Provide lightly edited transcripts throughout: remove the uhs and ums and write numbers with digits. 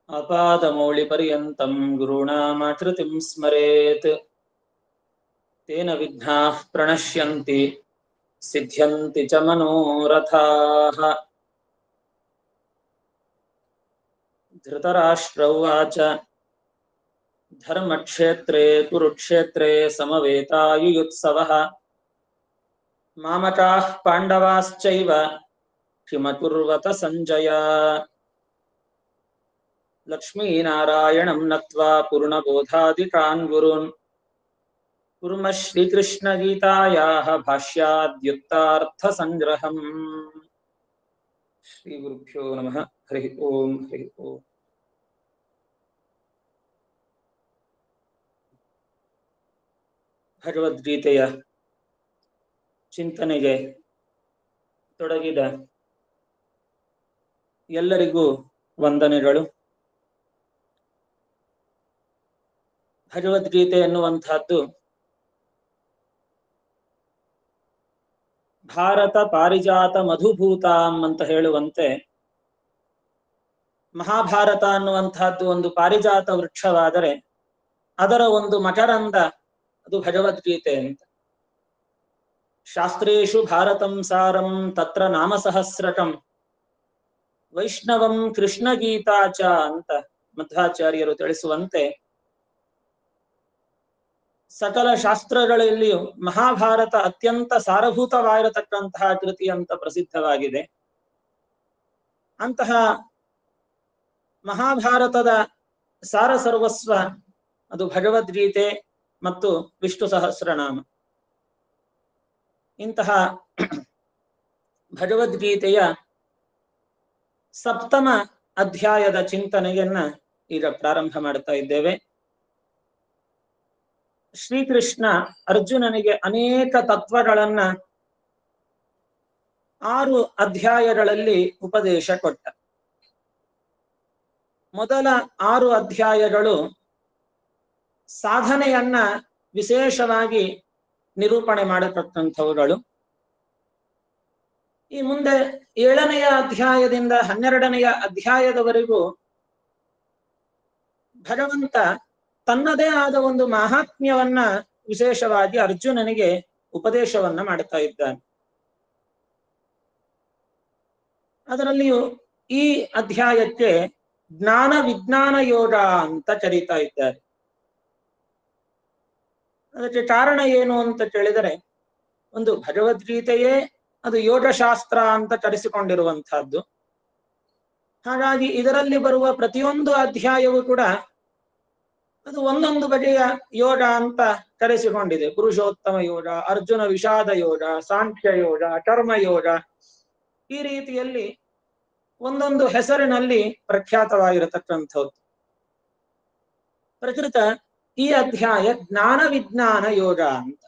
आपादमौलिपर्यन्तं गुरूणामाकृतिं स्मरेत् तेन विघ्नाः प्रणश्यन्ति सिद्ध्यन्ति च मनोरथाः। धृतराष्ट्र उवाच धर्मक्षेत्रे कुरुक्षेत्रे समवेतायुयुत्सवः मामकाः पाण्डवाश्चैव किमकुर्वत सञ्जय। लक्ष्मीनारायणं नत्वा पूर्णबोधादिकान् गुरून् कुर्मः श्रीकृष्णगीतायाः भाष्याद्युक्तार्थसङ्ग्रहम्। श्रीगुरुभ्यो नमः। हरिः ओम् हरिः ओम्। ಭಗವದ್ಗೀತೆಯ ಚಿಂತನೆಗೆ ತೊಡಗಿದ ಎಲ್ಲರಿಗೂ ವಂದನೆಗಳು. ಭಗವದ್ಗೀತೆ ಎನ್ನುವಂತಹದ್ದು ಭಾರತ ಪಾರಿಜಾತ ಮಧುಭೂತಾಂ ಅಂತ ಹೇಳುವಂತೆ ಮಹಾಭಾರತ ಅನ್ನುವಂತಹದ್ದು ಒಂದು ಪಾರಿಜಾತ ವೃಕ್ಷವಾದರೆ ಅದರ ಒಂದು ಮಕರಂದ ಅದು ಭಗವದ್ಗೀತೆ ಅಂತ. ಶಾಸ್ತ್ರೇಷು ಭಾರತಂ ಸಾರಂ ತತ್ರ ನಾಮಸಹಸ್ರಕಂ ವೈಷ್ಣವಂ ಕೃಷ್ಣಗೀತಾಚ ಅಂತ ಮಧ್ವಾಚಾರ್ಯರು ತಿಳಿಸುವಂತೆ ಸಕಲ ಶಾಸ್ತ್ರಗಳಲ್ಲಿಯೂ ಮಹಾಭಾರತ ಅತ್ಯಂತ ಸಾರಭೂತವಾಗಿರತಕ್ಕಂತಹ ಕೃತಿ ಅಂತ ಪ್ರಸಿದ್ಧವಾಗಿದೆ. ಅಂತಹ ಮಹಾಭಾರತದ ಸಾರ ಸರ್ವಸ್ವ ಅದು ಭಗವದ್ಗೀತೆ ಮತ್ತು ವಿಷ್ಣು ಸಹಸ್ರನಾಮ. ಇಂತಹ ಭಗವದ್ಗೀತೆಯ ಸಪ್ತಮ ಅಧ್ಯಾಯದ ಚಿಂತನೆಯನ್ನ ಈಗ ಪ್ರಾರಂಭ ಮಾಡ್ತಾ ಇದ್ದೇವೆ. ಶ್ರೀಕೃಷ್ಣ ಅರ್ಜುನನಿಗೆ ಅನೇಕ ತತ್ವಗಳನ್ನ 6 ಅಧ್ಯಾಯಗಳಲ್ಲಿ ಉಪದೇಶ ಕೊಟ್ಟ. ಮೊದಲ 6 ಅಧ್ಯಾಯಗಳು ಸಾಧನೆಯನ್ನ ವಿಶೇಷವಾಗಿ ನಿರೂಪಣೆ ಮಾಡತಕ್ಕಂಥವುಗಳು. ಈ ಮುಂದೆ 7ನೆಯ ಅಧ್ಯಾಯದಿಂದ 12ನೆಯ ಅಧ್ಯಾಯದವರೆಗೂ ಭಗವಂತ ತನ್ನದೇ ಆದ ಒಂದು ಮಹಾತ್ಮ್ಯವನ್ನ ವಿಶೇಷವಾಗಿ ಅರ್ಜುನನಿಗೆ ಉಪದೇಶವನ್ನ ಮಾಡ್ತಾ ಇದ್ದಾನೆ. ಅದರಲ್ಲಿಯೂ ಈ ಅಧ್ಯಾಯಕ್ಕೆ ಜ್ಞಾನ ವಿಜ್ಞಾನ ಯೋಗ ಅಂತ ಕರೀತಾ ಇದ್ದಾರೆ. ಅದಕ್ಕೆ ಕಾರಣ ಏನು ಅಂತ ಕೇಳಿದರೆ, ಒಂದು ಭಗವದ್ಗೀತೆಯೇ ಅದು ಯೋಗಶಾಸ್ತ್ರ ಅಂತ ಕರೆಸಿಕೊಂಡಿರುವಂತಹದ್ದು. ಹಾಗಾಗಿ ಇದರಲ್ಲಿ ಬರುವ ಪ್ರತಿಯೊಂದು ಅಧ್ಯಾಯವೂ ಕೂಡ ಅದು ಒಂದೊಂದು ಬಗೆಯ ಯೋಗ ಅಂತ ಕರೆಸಿಕೊಂಡಿದೆ. ಪುರುಷೋತ್ತಮ ಯೋಗ, ಅರ್ಜುನ ವಿಷಾದ ಯೋಗ, ಸಾಂಖ್ಯ ಯೋಗ, ಕರ್ಮಯೋಗ, ಈ ರೀತಿಯಲ್ಲಿ ಒಂದೊಂದು ಹೆಸರಿನಲ್ಲಿ ಪ್ರಖ್ಯಾತವಾಗಿರತಕ್ಕಂಥದ್ದು. ಪ್ರಕೃತ ಈ ಅಧ್ಯಾಯ ಜ್ಞಾನ ವಿಜ್ಞಾನ ಯೋಗ ಅಂತ.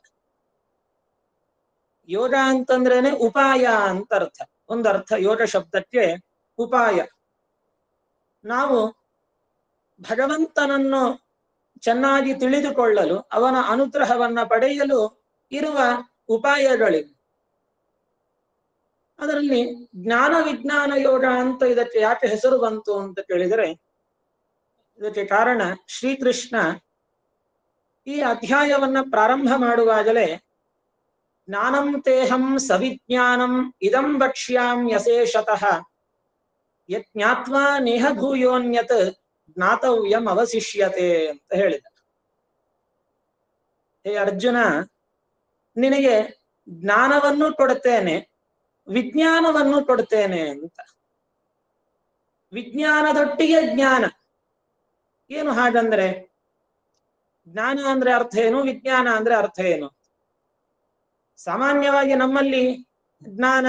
ಯೋಗ ಅಂತಂದ್ರೇನೆ ಉಪಾಯ ಅಂತ ಅರ್ಥ. ಒಂದರ್ಥ ಯೋಗ ಶಬ್ದಕ್ಕೆ ಉಪಾಯ. ನಾವು ಭಗವಂತನನ್ನು ಚೆನ್ನಾಗಿ ತಿಳಿದುಕೊಳ್ಳಲು, ಅವನ ಅನುಗ್ರಹವನ್ನ ಪಡೆಯಲು ಇರುವ ಉಪಾಯಗಳಿವೆ. ಅದರಲ್ಲಿ ಜ್ಞಾನ ವಿಜ್ಞಾನ ಯೋಗ ಅಂತ ಇದಕ್ಕೆ ಯಾಕೆ ಹೆಸರು ಬಂತು ಅಂತ ಕೇಳಿದರೆ, ಇದಕ್ಕೆ ಕಾರಣ ಶ್ರೀಕೃಷ್ಣ ಈ ಅಧ್ಯಾಯವನ್ನ ಪ್ರಾರಂಭ ಮಾಡುವಾಗಲೇ ಜ್ಞಾನಂ ತೇಹಂ ಸವಿಜ್ಞಾನಂ ಇದಂ ವಕ್ಷ್ಯಾಮ್ಯಶೇಷತಃ ಯಜ್ಞಾತ್ವಾ ನೇಹ ಭೂಯೋನ್ಯತ್ ಜ್ಞಾತವ್ಯಂ ಅವಶಿಷ್ಯತೆ ಅಂತ ಹೇಳಿದ. ಹೇ ಅರ್ಜುನ, ನಿನಗೆ ಜ್ಞಾನವನ್ನು ಕೊಡುತ್ತೇನೆ, ವಿಜ್ಞಾನವನ್ನು ಕೊಡುತ್ತೇನೆ ಅಂತ. ವಿಜ್ಞಾನದೊಟ್ಟಿಗೆ ಜ್ಞಾನ. ಏನು ಹಾಗಂದ್ರೆ, ಜ್ಞಾನ ಅಂದ್ರೆ ಅರ್ಥ ಏನು, ವಿಜ್ಞಾನ ಅಂದ್ರೆ ಅರ್ಥ ಏನು? ಸಾಮಾನ್ಯವಾಗಿ ನಮ್ಮಲ್ಲಿ ಜ್ಞಾನ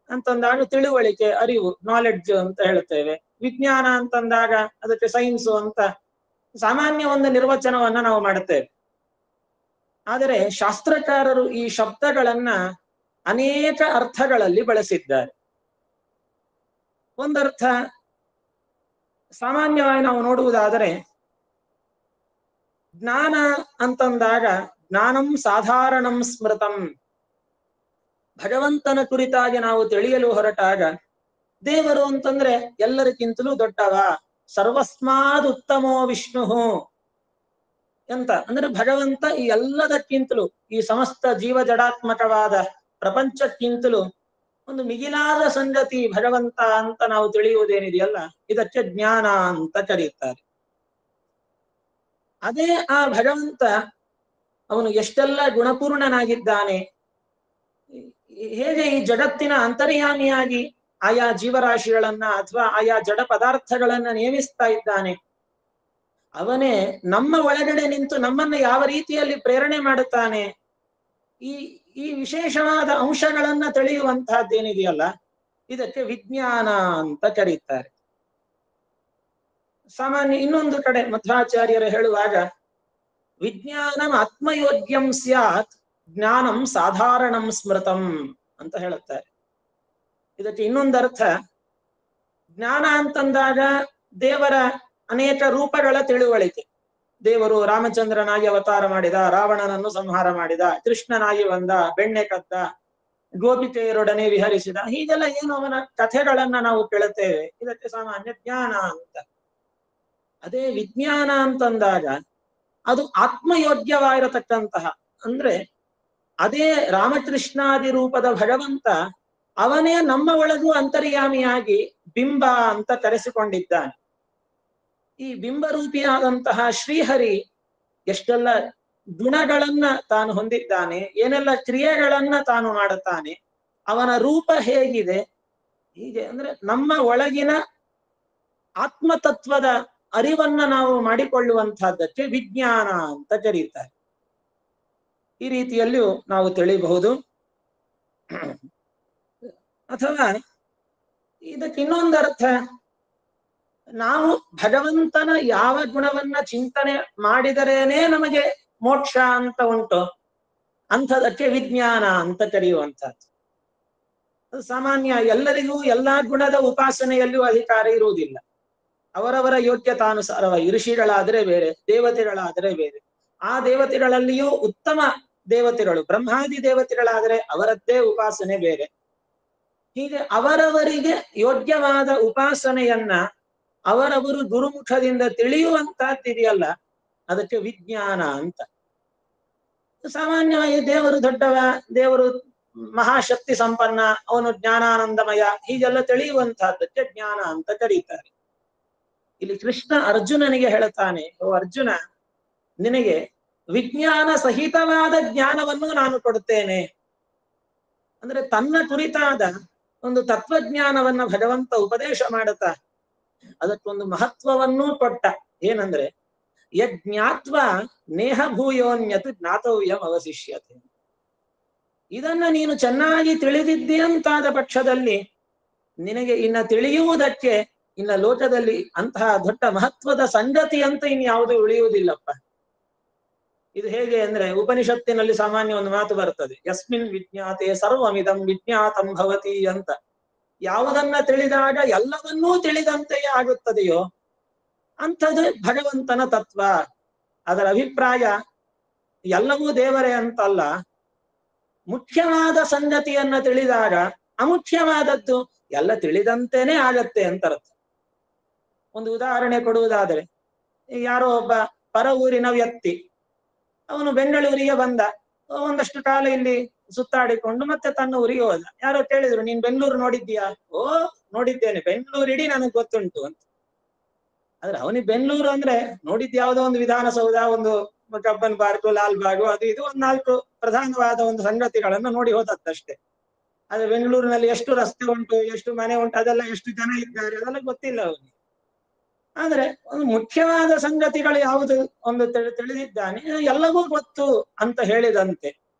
ಅಂತಂದಾಗ ತಿಳುವಳಿಕೆ, ಅರಿವು, ನಾಲೆಡ್ಜ್ ಅಂತ ಹೇಳ್ತೇವೆ. ವಿಜ್ಞಾನ ಅಂತಂದಾಗ ಅದಕ್ಕೆ ಸೈನ್ಸು ಅಂತ ಸಾಮಾನ್ಯ ಒಂದು ನಿರ್ವಚನವನ್ನ ನಾವು ಮಾಡುತ್ತೇವೆ. ಆದರೆ ಶಾಸ್ತ್ರಕಾರರು ಈ ಶಬ್ದಗಳನ್ನ ಅನೇಕ ಅರ್ಥಗಳಲ್ಲಿ ಬಳಸಿದ್ದಾರೆ. ಒಂದರ್ಥ ಸಾಮಾನ್ಯವಾಗಿ ನಾವು ನೋಡುವುದಾದರೆ, ಜ್ಞಾನ ಅಂತಂದಾಗ ಜ್ಞಾನಂ ಸಾಧಾರಣಂ ಸ್ಮೃತಂ. ಭಗವಂತನ ಕುರಿತಾಗಿ ನಾವು ತಿಳಿಯಲು ಹೊರಟಾಗ ದೇವರು ಅಂತಂದ್ರೆ ಎಲ್ಲರಿಗಿಂತಲೂ ದೊಡ್ಡವ, ಸರ್ವಸ್ಮಾದ್ ಉತ್ತಮೋ ವಿಷ್ಣು ಅಂತ ಅಂದ್ರೆ ಭಗವಂತ ಈ ಎಲ್ಲದಕ್ಕಿಂತಲೂ, ಈ ಸಮಸ್ತ ಜೀವ ಜಡಾತ್ಮಕವಾದ ಪ್ರಪಂಚಕ್ಕಿಂತಲೂ ಒಂದು ಮಿಗಿಲಾದ ಸಂಗತಿ ಭಗವಂತ ಅಂತ ನಾವು ತಿಳಿಯುವುದೇನಿದೆಯಲ್ಲ, ಇದಕ್ಕೆ ಜ್ಞಾನ ಅಂತ ಕರೆಯುತ್ತಾರೆ. ಅದೇ ಆ ಭಗವಂತ ಅವನು ಎಷ್ಟೆಲ್ಲ ಗುಣಪೂರ್ಣನಾಗಿದ್ದಾನೆ, ಹೇಗೆ ಈ ಜಗತ್ತಿನ ಅಂತರ್ಯಾಮಿಯಾಗಿ ಆಯಾ ಜೀವರಾಶಿಗಳನ್ನ ಅಥವಾ ಆಯಾ ಜಡ ಪದಾರ್ಥಗಳನ್ನ ನೇಮಿಸ್ತಾ ಇದ್ದಾನೆ, ಅವನೇ ನಮ್ಮ ಒಳಗಡೆ ನಿಂತು ನಮ್ಮನ್ನು ಯಾವ ರೀತಿಯಲ್ಲಿ ಪ್ರೇರಣೆ ಮಾಡುತ್ತಾನೆ, ಈ ಈ ವಿಶೇಷವಾದ ಅಂಶಗಳನ್ನ ತಿಳಿಯುವಂತಹದ್ದೇನಿದೆಯಲ್ಲ, ಇದಕ್ಕೆ ವಿಜ್ಞಾನ ಅಂತ ಕರೀತಾರೆ. ಸಾಮಾನ್ಯ ಇನ್ನೊಂದು ಕಡೆ ಮಧ್ವಾಚಾರ್ಯರು ಹೇಳುವಾಗ ವಿಜ್ಞಾನಂ ಆತ್ಮಯೋಗ್ಯಂ ಸ್ಯಾತ್ ಜ್ಞಾನಂ ಸಾಧಾರಣಂ ಸ್ಮೃತಂ ಅಂತ ಹೇಳುತ್ತಾರೆ. ಇದಕ್ಕೆ ಇನ್ನೊಂದರ್ಥ, ಜ್ಞಾನ ಅಂತಂದಾಗ ದೇವರ ಅನೇಕ ರೂಪಗಳ ತಿಳುವಳಿಕೆ. ದೇವರು ರಾಮಚಂದ್ರನಾಗಿ ಅವತಾರ ಮಾಡಿದ, ರಾವಣನನ್ನು ಸಂಹಾರ ಮಾಡಿದ, ಕೃಷ್ಣನಾಗಿ ಬಂದ, ಬೆಣ್ಣೆ ಕದ್ದ, ಗೋಪಿಕೆಯರೊಡನೆ ವಿಹರಿಸಿದ, ಹೀಗೆಲ್ಲ ಏನು ಅವನ ಕಥೆಗಳನ್ನ ನಾವು ಕೇಳುತ್ತೇವೆ. ಇದಕ್ಕೆ ಸಾಮಾನ್ಯ ಜ್ಞಾನ ಅಂತ. ಅದೇ ವಿಜ್ಞಾನ ಅಂತಂದಾಗ ಅದು ಆತ್ಮಯೋಗ್ಯವಾಗಿರತಕ್ಕಂತಹ, ಅಂದ್ರೆ ಅದೇ ರಾಮಕೃಷ್ಣಾದಿ ರೂಪದ ಭಗವಂತ ಅವನೇ ನಮ್ಮ ಒಳಗೂ ಅಂತರ್ಯಾಮಿಯಾಗಿ ಬಿಂಬ ಅಂತ ಕರೆಸಿಕೊಂಡಿದ್ದಾನೆ. ಈ ಬಿಂಬರೂಪಿಯಾದಂತಹ ಶ್ರೀಹರಿ ಎಷ್ಟೆಲ್ಲ ಗುಣಗಳನ್ನ ತಾನು ಹೊಂದಿದ್ದಾನೆ, ಏನೆಲ್ಲ ಕ್ರಿಯೆಗಳನ್ನ ತಾನು ಮಾಡುತ್ತಾನೆ, ಅವನ ರೂಪ ಹೇಗಿದೆ, ಹೀಗೆ ಅಂದ್ರೆ ನಮ್ಮ ಒಳಗಿನ ಆತ್ಮತತ್ವದ ಅರಿವನ್ನ ನಾವು ಮಾಡಿಕೊಳ್ಳುವಂತಹದ್ದಕ್ಕೆ ವಿಜ್ಞಾನ ಅಂತ ಕರೀತಾರೆ. ಈ ರೀತಿಯಲ್ಲಿಯೂ ನಾವು ತಿಳಿಬಹುದು. ಅಥವಾ ಇದಕ್ಕೆ ಇನ್ನೊಂದರ್ಥ, ನಾವು ಭಗವಂತನ ಯಾವ ಗುಣವನ್ನ ಚಿಂತನೆ ಮಾಡಿದರೇನೆ ನಮಗೆ ಮೋಕ್ಷ ಅಂತ ಉಂಟು, ಅಂಥದಕ್ಕೆ ವಿಜ್ಞಾನ ಅಂತ ಕರೆಯುವಂಥದ್ದು. ಅದು ಸಾಮಾನ್ಯ, ಎಲ್ಲರಿಗೂ ಎಲ್ಲಾ ಗುಣದ ಉಪಾಸನೆಯಲ್ಲಿಯೂ ಅಧಿಕಾರ ಇರುವುದಿಲ್ಲ. ಅವರವರ ಯೋಗ್ಯತಾನುಸಾರವಾಗಿ ಋಷಿಗಳಾದರೆ ಬೇರೆ, ದೇವತೆಗಳಾದರೆ ಬೇರೆ. ಆ ದೇವತೆಗಳಲ್ಲಿಯೂ ಉತ್ತಮ ದೇವತೆಗಳು, ಬ್ರಹ್ಮಾದಿ ದೇವತೆಗಳಾದರೆ ಅವರದ್ದೇ ಉಪಾಸನೆ ಬೇರೆ. ಹೀಗೆ ಅವರವರಿಗೆ ಯೋಗ್ಯವಾದ ಉಪಾಸನೆಯನ್ನ ಅವರವರು ಗುರುಮುಖದಿಂದ ತಿಳಿಯುವಂತಹದ್ದಿದೆಯಲ್ಲ, ಅದಕ್ಕೆ ವಿಜ್ಞಾನ ಅಂತ. ಸಾಮಾನ್ಯವಾಗಿ ದೇವರು ದೊಡ್ಡವ, ದೇವರು ಮಹಾಶಕ್ತಿ ಸಂಪನ್ನ, ಅವನು ಜ್ಞಾನಾನಂದಮಯ, ಹೀಗೆಲ್ಲ ತಿಳಿಯುವಂತಹದ್ದಕ್ಕೆ ಜ್ಞಾನ ಅಂತ ಕರೀತಾರೆ. ಇಲ್ಲಿ ಕೃಷ್ಣ ಅರ್ಜುನನಿಗೆ ಹೇಳ್ತಾನೆ, ಓ ಅರ್ಜುನ, ನಿನಗೆ ವಿಜ್ಞಾನ ಸಹಿತವಾದ ಜ್ಞಾನವನ್ನು ನಾನು ಕೊಡುತ್ತೇನೆ. ಅಂದ್ರೆ ತನ್ನ ಕುರಿತಾದ ಒಂದು ತತ್ವಜ್ಞಾನವನ್ನ ಭಗವಂತ ಉಪದೇಶ ಮಾಡುತ್ತಾ ಅದಕ್ಕೊಂದು ಮಹತ್ವವನ್ನೂ ಕೊಟ್ಟ. ಏನಂದ್ರೆ ಯಜ್ಞಾತ್ವ ನೇಹ ಭೂಯೋನ್ಯತ್ ಜ್ಞಾತವ್ಯಂ ಅವಶಿಷ್ಯತೆ. ಇದನ್ನ ನೀನು ಚೆನ್ನಾಗಿ ತಿಳಿದಿದ್ದೀಯಂತಾದ ಪಕ್ಷದಲ್ಲಿ ನಿನಗೆ ಇನ್ನ ತಿಳಿಯುವುದಕ್ಕೆ ಇನ್ನ ಲೋಕದಲ್ಲಿ ಅಂತಹ ದೊಡ್ಡ ಮಹತ್ವದ ಸಂಗತಿ ಅಂತ ಇನ್ಯಾವುದು ಉಳಿಯುವುದಿಲ್ಲಪ್ಪ. ಇದು ಹೇಗೆ ಅಂದ್ರೆ ಉಪನಿಷತ್ತಿನಲ್ಲಿ ಸಾಮಾನ್ಯ ಒಂದು ಮಾತು ಬರ್ತದೆ, ಯಸ್ಮಿನ್ ವಿಜ್ಞಾತೆ ಸರ್ವಮಿದಂ ವಿಜ್ಞಾತಂ ಭವತಿ ಅಂತ. ಯಾವುದನ್ನ ತಿಳಿದಾಗ ಎಲ್ಲವನ್ನೂ ತಿಳಿದಂತೆಯೇ ಆಗುತ್ತದೆಯೋ ಅಂಥದ್ದು ಭಗವಂತನ ತತ್ವ. ಅದರ ಅಭಿಪ್ರಾಯ ಎಲ್ಲವೂ ದೇವರೇ ಅಂತಲ್ಲ, ಮುಖ್ಯವಾದ ಸಂಗತಿಯನ್ನ ತಿಳಿದಾಗ ಅಮುಖ್ಯವಾದದ್ದು ಎಲ್ಲ ತಿಳಿದಂತೆನೇ ಆಗತ್ತೆ ಅಂತ ಅರ್ಥ. ಒಂದು ಉದಾಹರಣೆ ಕೊಡುವುದಾದರೆ, ಯಾರೋ ಒಬ್ಬ ಪರ ಊರಿನ ವ್ಯಕ್ತಿ, ಅವನು ಬೆಂಗಳೂರಿಗೆ ಬಂದ, ಒಂದಷ್ಟು ಕಾಲ ಇಲ್ಲಿ ಸುತ್ತಾಡಿಕೊಂಡು ಮತ್ತೆ ತನ್ನ ಊರಿಗೆ ಹೋದ. ಯಾರೋ ಕೇಳಿದ್ರು, ನೀನ್ ಬೆಂಗಳೂರು ನೋಡಿದ್ದೀಯಾ? ಓ ನೋಡಿದ್ದೇನೆ, ಬೆಂಗಳೂರು ಇಡೀ ನನಗೆ ಗೊತ್ತುಂಟು ಅಂತ. ಆದ್ರೆ ಅವನಿಗೆ ಬೆಂಗಳೂರು ಅಂದ್ರೆ ನೋಡಿದ್ ಯಾವುದೋ ಒಂದು ವಿಧಾನಸೌಧ, ಒಂದು ಕಬ್ಬನ್ ಪಾರ್ಕ್, ಲಾಲ್ ಬಾಗು, ಅದು ಇದು ಒಂದ್ 4 ಪ್ರಧಾನವಾದ ಒಂದು ಸಂಗತಿಗಳನ್ನ ನೋಡಿ ಹೋದತ್ತಷ್ಟೇ. ಆದ್ರೆ ಬೆಂಗಳೂರಿನಲ್ಲಿ ಎಷ್ಟು ರಸ್ತೆ ಉಂಟು, ಎಷ್ಟು ಮನೆ ಉಂಟು, ಅದೆಲ್ಲ ಎಷ್ಟು ಜನ ಇದ್ದಾರೆ, ಅದೆಲ್ಲ ಗೊತ್ತಿಲ್ಲ ಅವನಿಗೆ. ಆದ್ರೆ ಒಂದು ಮುಖ್ಯವಾದ ಸಂಗತಿಗಳು ಯಾವುದು ಒಂದು ತಿಳಿದಿದ್ದಾನೆ, ಎಲ್ಲವೂ ಗೊತ್ತು ಅಂತ ಹೇಳಿದಂತೆ.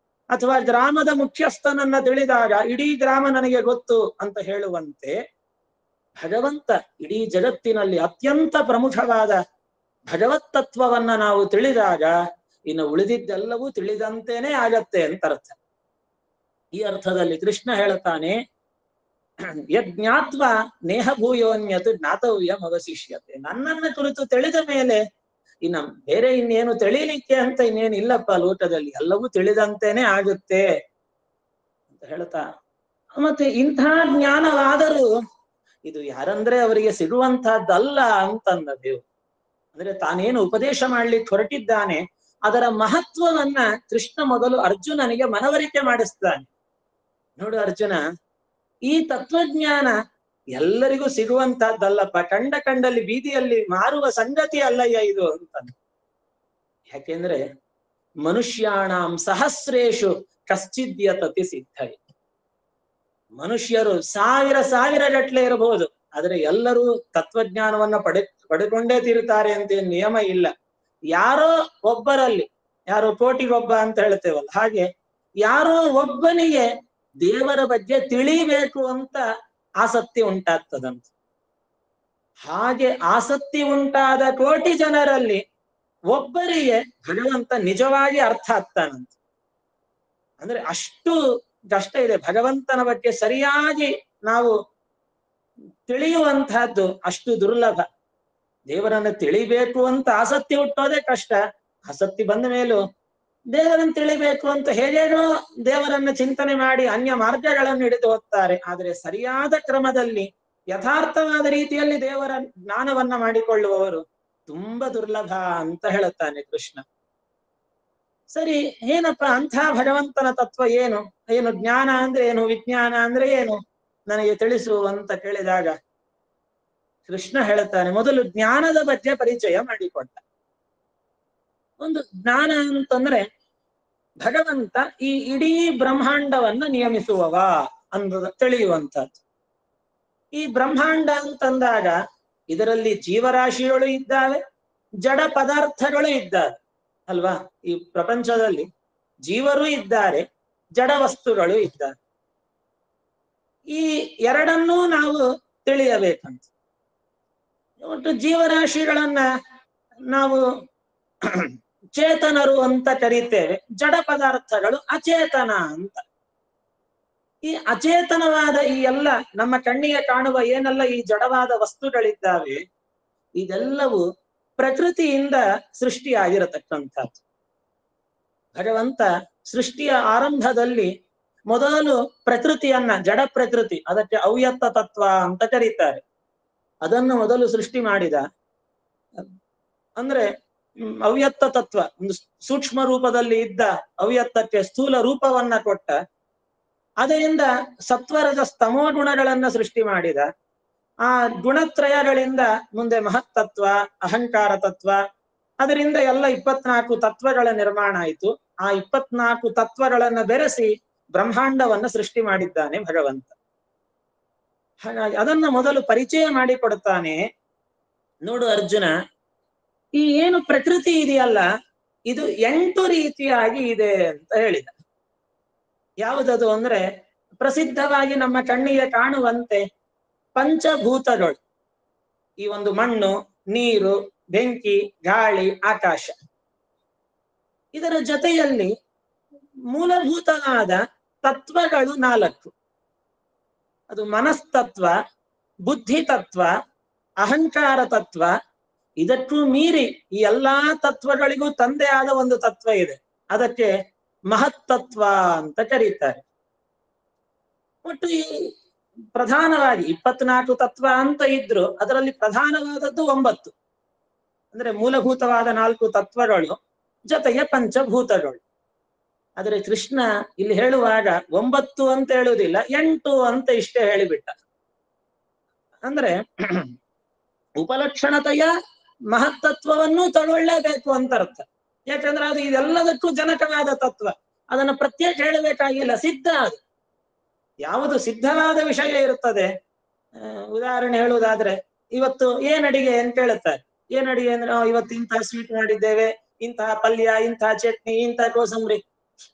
ಅಥವಾ ಗ್ರಾಮದ ಮುಖ್ಯಸ್ಥನನ್ನ ತಿಳಿದಾಗ ಇಡೀ ಗ್ರಾಮ ನನಗೆ ಗೊತ್ತು ಅಂತ ಹೇಳುವಂತೆ, ಭಗವಂತ ಇಡೀ ಜಗತ್ತಿನಲ್ಲಿ ಅತ್ಯಂತ ಪ್ರಮುಖವಾದ ಭಗವತ್ ತತ್ವವನ್ನ ನಾವು ತಿಳಿದಾಗ ಇನ್ನು ಉಳಿದಿದ್ದೆಲ್ಲವೂ ತಿಳಿದಂತೇನೆ ಆಗತ್ತೆ ಅಂತ ಅರ್ಥ. ಈ ಅರ್ಥದಲ್ಲಿ ಕೃಷ್ಣ ಹೇಳ್ತಾನೆ, ಯಜ್ಞಾತ್ವ ನೇಹ ಭೂಯೋನ್ಯತ್ ಜ್ಞಾತವ್ಯಂ ಅವಶಿಷ್ಯತೆ. ನನ್ನನ್ನ ಕುರಿತು ತಿಳಿದ ಮೇಲೆ ಇನ್ನು ಬೇರೆ ಇನ್ನೇನು ತಿಳಿಲಿಕ್ಕೆ ಅಂತ ಇನ್ನೇನು ಇಲ್ಲಪ್ಪ ಲೋಕದಲ್ಲಿ, ಎಲ್ಲವೂ ತಿಳಿದಂತೇನೆ ಆಗುತ್ತೆ ಅಂತ ಹೇಳ್ತಾ, ಮತ್ತೆ ಇಂಥ ಜ್ಞಾನವಾದರೂ ಇದು ಯಾರಂದ್ರೆ ಅವರಿಗೆ ಸಿಗುವಂತಹದ್ದಲ್ಲ ಅಂತಂದ ದೇವರು. ಅಂದ್ರೆ ತಾನೇನು ಉಪದೇಶ ಮಾಡ್ಲಿಕ್ಕೆ ಹೊರಟಿದ್ದಾನೆ ಅದರ ಮಹತ್ವವನ್ನ ಕೃಷ್ಣ ಮೊದಲು ಅರ್ಜುನನಿಗೆ ಮನವರಿಕೆ ಮಾಡಿಸ್ತಾನೆ. ನೋಡು ಅರ್ಜುನ, ಈ ತತ್ವಜ್ಞಾನ ಎಲ್ಲರಿಗೂ ಸಿಗುವಂತಹದ್ದಲ್ಲಪ್ಪ, ಕಂಡಲ್ಲಿ ಬೀದಿಯಲ್ಲಿ ಮಾರುವ ಸಂಗತಿ ಅಲ್ಲಯ್ಯ ಇದು ಅಂತ. ಯಾಕೆಂದ್ರೆ ಮನುಷ್ಯಾಣಾಂ ಸಹಸ್ರೇಶು ಕಶ್ಚಿದ್ಯತತಿ ಸಿದ್ಧೈ. ಮನುಷ್ಯರು ಸಾವಿರ ಗಟ್ಲೆ ಇರಬಹುದು, ಆದ್ರೆ ಎಲ್ಲರೂ ತತ್ವಜ್ಞಾನವನ್ನ ಪಡೆಕೊಂಡೇ ತೀರುತ್ತಾರೆ ಅಂತ ನಿಯಮ ಇಲ್ಲ. ಯಾರೋ ಒಬ್ಬರಲ್ಲಿ, ಯಾರೋ ಕೋಟಿಗೊಬ್ಬ ಅಂತ ಹೇಳ್ತೇವಲ್ಲ, ಹಾಗೆ ಯಾರೋ ಒಬ್ಬನಿಗೆ ದೇವರ ಬಗ್ಗೆ ತಿಳಿಬೇಕು ಅಂತ ಆಸಕ್ತಿ ಉಂಟಾಗ್ತದಂತ. ಹಾಗೆ ಆಸಕ್ತಿ ಉಂಟಾದ ಕೋಟಿ ಜನರಲ್ಲಿ ಒಬ್ಬರಿಗೆ ಭಗವಂತ ನಿಜವಾಗಿ ಅರ್ಥ ಆಗ್ತಾನಂತ. ಅಂದ್ರೆ ಅಷ್ಟು ಕಷ್ಟ ಇದೆ ಭಗವಂತನ ಬಗ್ಗೆ ಸರಿಯಾಗಿ ನಾವು ತಿಳಿಯುವಂತಹದ್ದು, ಅಷ್ಟು ದುರ್ಲಭ. ದೇವರನ್ನು ತಿಳಿಬೇಕು ಅಂತ ಆಸಕ್ತಿ ಹುಟ್ಟೋದೇ ಕಷ್ಟ. ಆಸಕ್ತಿ ಬಂದ ಮೇಲೂ ದೇವರನ್ನು ತಿಳಿಬೇಕು ಅಂತ ಹೇಗೇನೋ ದೇವರನ್ನ ಚಿಂತನೆ ಮಾಡಿ ಅನ್ಯ ಮಾರ್ಗಗಳನ್ನು ಹಿಡಿದು ಹೋಗ್ತಾರೆ. ಆದ್ರೆ ಸರಿಯಾದ ಕ್ರಮದಲ್ಲಿ ಯಥಾರ್ಥವಾದ ರೀತಿಯಲ್ಲಿ ದೇವರ ಜ್ಞಾನವನ್ನ ಮಾಡಿಕೊಳ್ಳುವವರು ತುಂಬಾ ದುರ್ಲಭ ಅಂತ ಹೇಳುತ್ತಾನೆ ಕೃಷ್ಣ. ಸರಿ, ಏನಪ್ಪ ಅಂಥ ಭಗವಂತನ ತತ್ವ ಏನು, ಏನು ಜ್ಞಾನ ಅಂದ್ರೆ ಏನು, ವಿಜ್ಞಾನ ಅಂದ್ರೆ ಏನು, ನನಗೆ ತಿಳಿಸು ಅಂತ ಕೇಳಿದಾಗ ಕೃಷ್ಣ ಹೇಳುತ್ತಾನೆ, ಮೊದಲು ಜ್ಞಾನದ ಬಗ್ಗೆ ಪರಿಚಯ ಮಾಡಿಕೊಟ್ಟ. ಒಂದು ಜ್ಞಾನ ಅಂತಂದ್ರೆ ಭಗವಂತ ಈ ಇಡೀ ಬ್ರಹ್ಮಾಂಡವನ್ನ ನಿಯಮಿಸುವವ ಅಂದ ತಿಳಿಯುವಂಥದ್ದು. ಈ ಬ್ರಹ್ಮಾಂಡ ಅಂತಂದಾಗ ಇದರಲ್ಲಿ ಜೀವರಾಶಿಗಳು ಇದ್ದಾವೆ, ಜಡ ಪದಾರ್ಥಗಳು ಇದ್ದಾವೆ ಅಲ್ವಾ. ಈ ಪ್ರಪಂಚದಲ್ಲಿ ಜೀವರು ಇದ್ದಾರೆ, ಜಡ ವಸ್ತುಗಳು ಇದ್ದಾರೆ. ಈ ಎರಡನ್ನೂ ನಾವು ತಿಳಿಯಬೇಕಂತ. ಒಟ್ಟು ಜೀವರಾಶಿಗಳನ್ನ ನಾವು ಚೇತನರು ಅಂತ ಕರೀತೇವೆ, ಜಡ ಪದಾರ್ಥಗಳು ಅಚೇತನ ಅಂತ. ಈ ಅಚೇತನವಾದ ಈ ಎಲ್ಲ ನಮ್ಮ ಕಣ್ಣಿಗೆ ಕಾಣುವ ಏನೆಲ್ಲ ಈ ಜಡವಾದ ವಸ್ತುಗಳಿದ್ದಾವೆ, ಇದೆಲ್ಲವೂ ಪ್ರಕೃತಿಯಿಂದ ಸೃಷ್ಟಿಯಾಗಿರತಕ್ಕಂಥದ್ದು. ಭಗವಂತ ಸೃಷ್ಟಿಯ ಆರಂಭದಲ್ಲಿ ಮೊದಲು ಪ್ರಕೃತಿಯನ್ನ, ಜಡ ಪ್ರಕೃತಿ, ಅದಕ್ಕೆ ಅವ್ಯಕ್ತ ತತ್ವ ಅಂತ ಕರೀತಾರೆ, ಅದನ್ನು ಮೊದಲು ಸೃಷ್ಟಿ ಮಾಡಿದ. ಅಂದ್ರೆ ಅವ್ಯಕ್ತ ತತ್ವ, ಒಂದು ಸೂಕ್ಷ್ಮ ರೂಪದಲ್ಲಿ ಇದ್ದ ಅವ್ಯಕ್ತಕ್ಕೆ ಸ್ಥೂಲ ರೂಪವನ್ನ ಕೊಟ್ಟ. ಅದರಿಂದ ಸತ್ವರದ ಸ್ತಮೋ ಗುಣಗಳನ್ನ ಸೃಷ್ಟಿ ಮಾಡಿದ. ಆ ಗುಣತ್ರಯಗಳಿಂದ ಮುಂದೆ ಮಹತ್ತತ್ವ, ಅಹಂಕಾರ ತತ್ವ, ಅದರಿಂದ ಎಲ್ಲ 24 ತತ್ವಗಳ ನಿರ್ಮಾಣ ಆಯಿತು. ಆ 24 ತತ್ವಗಳನ್ನ ಬೆರೆಸಿ ಬ್ರಹ್ಮಾಂಡವನ್ನ ಸೃಷ್ಟಿ ಮಾಡಿದ್ದಾನೆ ಭಗವಂತ. ಹಾಗಾಗಿ ಅದನ್ನ ಮೊದಲು ಪರಿಚಯ ಮಾಡಿಕೊಡುತ್ತಾನೆ. ನೋಡು ಅರ್ಜುನ, ಈ ಏನು ಪ್ರಕೃತಿ ಇದೆಯಲ್ಲ, ಇದು 8 ರೀತಿಯಾಗಿ ಇದೆ ಅಂತ ಹೇಳಿದ. ಯಾವುದದು ಅಂದ್ರೆ ಪ್ರಸಿದ್ಧವಾಗಿ ನಮ್ಮ ಕಣ್ಣಿಗೆ ಕಾಣುವಂತೆ ಪಂಚಭೂತಗಳು, ಈ ಒಂದು ಮಣ್ಣು, ನೀರು, ಬೆಂಕಿ, ಗಾಳಿ, ಆಕಾಶ. ಇದರ ಜೊತೆಯಲ್ಲಿ ಮೂಲಭೂತವಾದ ತತ್ವಗಳು 4. ಅದು ಮನಸ್ತತ್ವ, ಬುದ್ಧಿ ತತ್ವ, ಅಹಂಕಾರ ತತ್ವ. ಇದಕ್ಕೂ ಮೀರಿ ಈ ಎಲ್ಲಾ ತತ್ವಗಳಿಗೂ ತಂದೆ ಆದ ಒಂದು ತತ್ವ ಇದೆ, ಅದಕ್ಕೆ ಮಹತ್ತತ್ವ ಅಂತ ಕರೀತಾರೆ. ಒಟ್ಟು ಈ ಪ್ರಧಾನವಾಗಿ 24 ತತ್ವ ಅಂತ ಇದ್ರು, ಅದರಲ್ಲಿ ಪ್ರಧಾನವಾದದ್ದು 9. ಅಂದ್ರೆ ಮೂಲಭೂತವಾದ 4 ತತ್ವಗಳು ಜೊತೆಗೆ ಪಂಚಭೂತಗಳು. ಆದರೆ ಕೃಷ್ಣ ಇಲ್ಲಿ ಹೇಳುವಾಗ 9 ಅಂತ ಹೇಳುವುದಿಲ್ಲ, 8 ಅಂತ ಇಷ್ಟೇ ಹೇಳಿಬಿಟ್ಟ. ಅಂದ್ರೆ ಉಪಲಕ್ಷಣತೆಯ ಮಹತ್ತತ್ವವನ್ನು ತಗೊಳ್ಳೇಬೇಕು ಅಂತ ಅರ್ಥ. ಯಾಕಂದ್ರೆ ಅದು ಇದೆಲ್ಲದಕ್ಕೂ ಜನಕವಾದ ತತ್ವ, ಅದನ್ನು ಪ್ರತ್ಯೇಕ ಹೇಳಬೇಕಾಗಿಲ್ಲ, ಸಿದ್ಧ. ಅದು ಯಾವುದು ಸಿದ್ಧವಾದ ವಿಷಯ ಇರುತ್ತದೆ. ಉದಾಹರಣೆ ಹೇಳುವುದಾದ್ರೆ, ಇವತ್ತು ಏನ್ ಅಡಿಗೆ ಅಂತ ಕೇಳುತ್ತಾರೆ. ಏನ್ ಅಡಿಗೆ ಅಂದ್ರೆ, ಇವತ್ತು ಇಂತಹ ಸ್ವೀಟ್ ಮಾಡಿದ್ದೇವೆ, ಇಂತಹ ಪಲ್ಯ, ಇಂತಹ ಚಟ್ನಿ, ಇಂತಹ ಕೋಸಂಬರಿ.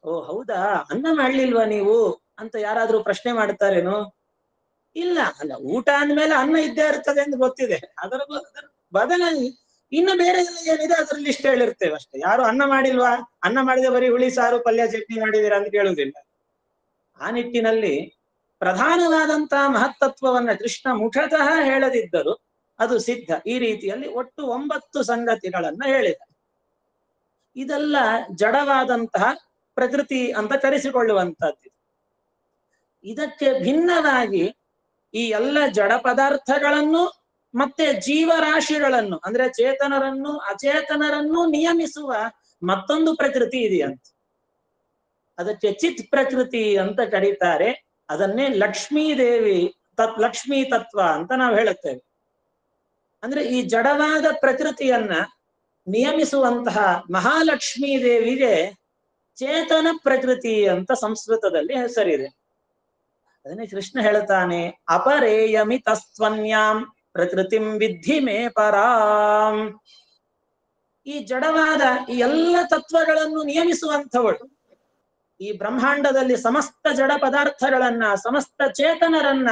ಓ ಹೌದಾ, ಅನ್ನ ಮಾಡ್ಲಿಲ್ವಾ ನೀವು ಅಂತ ಯಾರಾದ್ರೂ ಪ್ರಶ್ನೆ ಮಾಡ್ತಾರೇನು? ಇಲ್ಲ. ಅಲ್ಲ, ಊಟ ಅಂದ್ಮೇಲೆ ಅನ್ನ ಇದ್ದೇ ಇರ್ತದೆ ಎಂದು ಗೊತ್ತಿದೆ. ಅದರ ಬದಲಾಗಿ ಇನ್ನು ಬೇರೆ ಎಲ್ಲ ಏನಿದೆ ಅದರಲ್ಲಿ ಇಷ್ಟ ಹೇಳಿರ್ತೇವೆ ಅಷ್ಟೇ. ಯಾರು ಅನ್ನ ಮಾಡಿಲ್ವಾ, ಅನ್ನ ಮಾಡಿದ ಬರೀ ಹುಳಿ ಸಾರು ಪಲ್ಯ ಚಟ್ನಿ ಮಾಡಿದೀರಾ ಅಂತ ಕೇಳುವುದಿಲ್ಲ. ಆ ನಿಟ್ಟಿನಲ್ಲಿ ಪ್ರಧಾನವಾದಂತಹ ಮಹತ್ತತ್ವವನ್ನ ಕೃಷ್ಣ ಮುಖತಃ ಹೇಳದಿದ್ದರು, ಅದು ಸಿದ್ಧ. ಈ ರೀತಿಯಲ್ಲಿ ಒಟ್ಟು 9 ಸಂಗತಿಗಳನ್ನ ಹೇಳಿದ. ಇದೆಲ್ಲ ಜಡವಾದಂತಹ ಪ್ರಕೃತಿ ಅಂತ ಕರೆಸಿಕೊಳ್ಳುವಂತಹದ್ದು. ಇದಕ್ಕೆ ಭಿನ್ನವಾಗಿ ಈ ಎಲ್ಲ ಜಡ ಪದಾರ್ಥಗಳನ್ನು ಮತ್ತೆ ಜೀವರಾಶಿಗಳನ್ನು ಅಂದ್ರೆ ಚೇತನರನ್ನು ಅಚೇತನರನ್ನು ನಿಯಮಿಸುವ ಮತ್ತೊಂದು ಪ್ರಕೃತಿ ಇದೆಯಂತೆ. ಅದಕ್ಕೆ ಚಿತ್ ಪ್ರಕೃತಿ ಅಂತ ಕರೀತಾರೆ. ಅದನ್ನೇ ಲಕ್ಷ್ಮೀ ದೇವಿ ಲಕ್ಷ್ಮೀ ತತ್ವ ಅಂತ ನಾವು ಹೇಳುತ್ತೇವೆ. ಅಂದ್ರೆ ಈ ಜಡವಾದ ಪ್ರಕೃತಿಯನ್ನ ನಿಯಮಿಸುವಂತಹ ಮಹಾಲಕ್ಷ್ಮೀ ದೇವಿಗೆ ಚೇತನ ಪ್ರಕೃತಿ ಅಂತ ಸಂಸ್ಕೃತದಲ್ಲಿ ಹೆಸರಿದೆ. ಅದನ್ನೇ ಕೃಷ್ಣ ಹೇಳ್ತಾನೆ, ಅಪರೇಯಮಿ ತಸ್ತ್ವನ್ಯಾಂ ಪ್ರಕೃತಿಂ ವಿದ್ಧಿ ಮೇ ಪರಾಂ. ಈ ಜಡವಾದ ಈ ಎಲ್ಲ ತತ್ವಗಳನ್ನು ನಿಯಮಿಸುವಂಥವಳು, ಈ ಬ್ರಹ್ಮಾಂಡದಲ್ಲಿ ಸಮಸ್ತ ಜಡ ಪದಾರ್ಥಗಳನ್ನ ಸಮಸ್ತ ಚೇತನರನ್ನ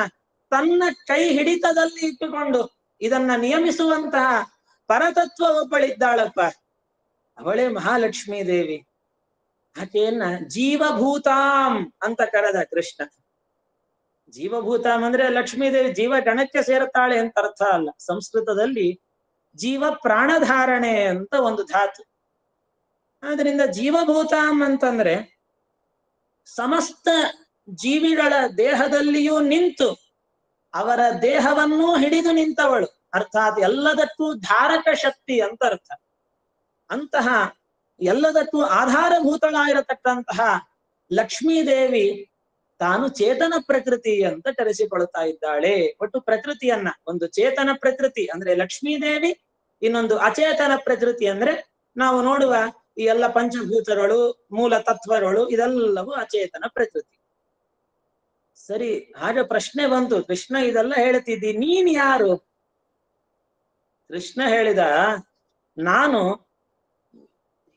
ತನ್ನ ಕೈ ಹಿಡಿತದಲ್ಲಿ ಇಟ್ಟುಕೊಂಡು ಇದನ್ನ ನಿಯಮಿಸುವಂತಹ ಪರತತ್ವ ಒಬ್ಬಳಿದ್ದಾಳಪ್ಪ, ಅವಳೇ ಮಹಾಲಕ್ಷ್ಮೀ ದೇವಿ. ಆಕೆಯನ್ನ ಜೀವಭೂತಾಂ ಅಂತ ಕರೆದ ಕೃಷ್ಣ. ಜೀವಭೂತಾಂ ಅಂದ್ರೆ ಲಕ್ಷ್ಮೀದೇವಿ ಜೀವ ಗಣಕ್ಕೆ ಸೇರುತ್ತಾಳೆ ಅಂತ ಅರ್ಥ ಅಲ್ಲ. ಸಂಸ್ಕೃತದಲ್ಲಿ ಜೀವ ಪ್ರಾಣಧಾರಣೆ ಅಂತ ಒಂದು ಧಾತು. ಆದ್ರಿಂದ ಜೀವಭೂತಾಂ ಅಂತಂದ್ರೆ ಸಮಸ್ತ ಜೀವಿಗಳ ದೇಹದಲ್ಲಿಯೂ ನಿಂತು ಅವರ ದೇಹವನ್ನೂ ಹಿಡಿದು ನಿಂತವಳು, ಅರ್ಥಾತ್ ಎಲ್ಲದಕ್ಕೂ ಧಾರಕ ಶಕ್ತಿ ಅಂತ ಅರ್ಥ. ಅಂತಹ ಎಲ್ಲದಕ್ಕೂ ಆಧಾರಭೂತಳಾಗಿರತಕ್ಕಂತಹ ಲಕ್ಷ್ಮೀದೇವಿ ತಾನು ಚೇತನ ಪ್ರಕೃತಿ ಅಂತ ಕರೆಸಿಕೊಳ್ತಾ ಇದ್ದಾಳೆ. ಒಟ್ಟು ಪ್ರಕೃತಿಯನ್ನ, ಒಂದು ಚೇತನ ಪ್ರಕೃತಿ ಅಂದ್ರೆ ಲಕ್ಷ್ಮೀದೇವಿ, ಇನ್ನೊಂದು ಅಚೇತನ ಪ್ರಕೃತಿ ಅಂದ್ರೆ ನಾವು ನೋಡುವ ಈ ಎಲ್ಲ ಪಂಚಭೂತಗಳು ಮೂಲ ತತ್ವಗಳು ಇದೆಲ್ಲವೂ ಅಚೇತನ ಪ್ರಕೃತಿ. ಸರಿ, ಹಾಗೆ ಪ್ರಶ್ನೆ ಬಂತು, ಕೃಷ್ಣ ಇದೆಲ್ಲ ಹೇಳ್ತಿದ್ದಿ, ನೀನ್ ಯಾರು? ಕೃಷ್ಣ ಹೇಳಿದ, ನಾನು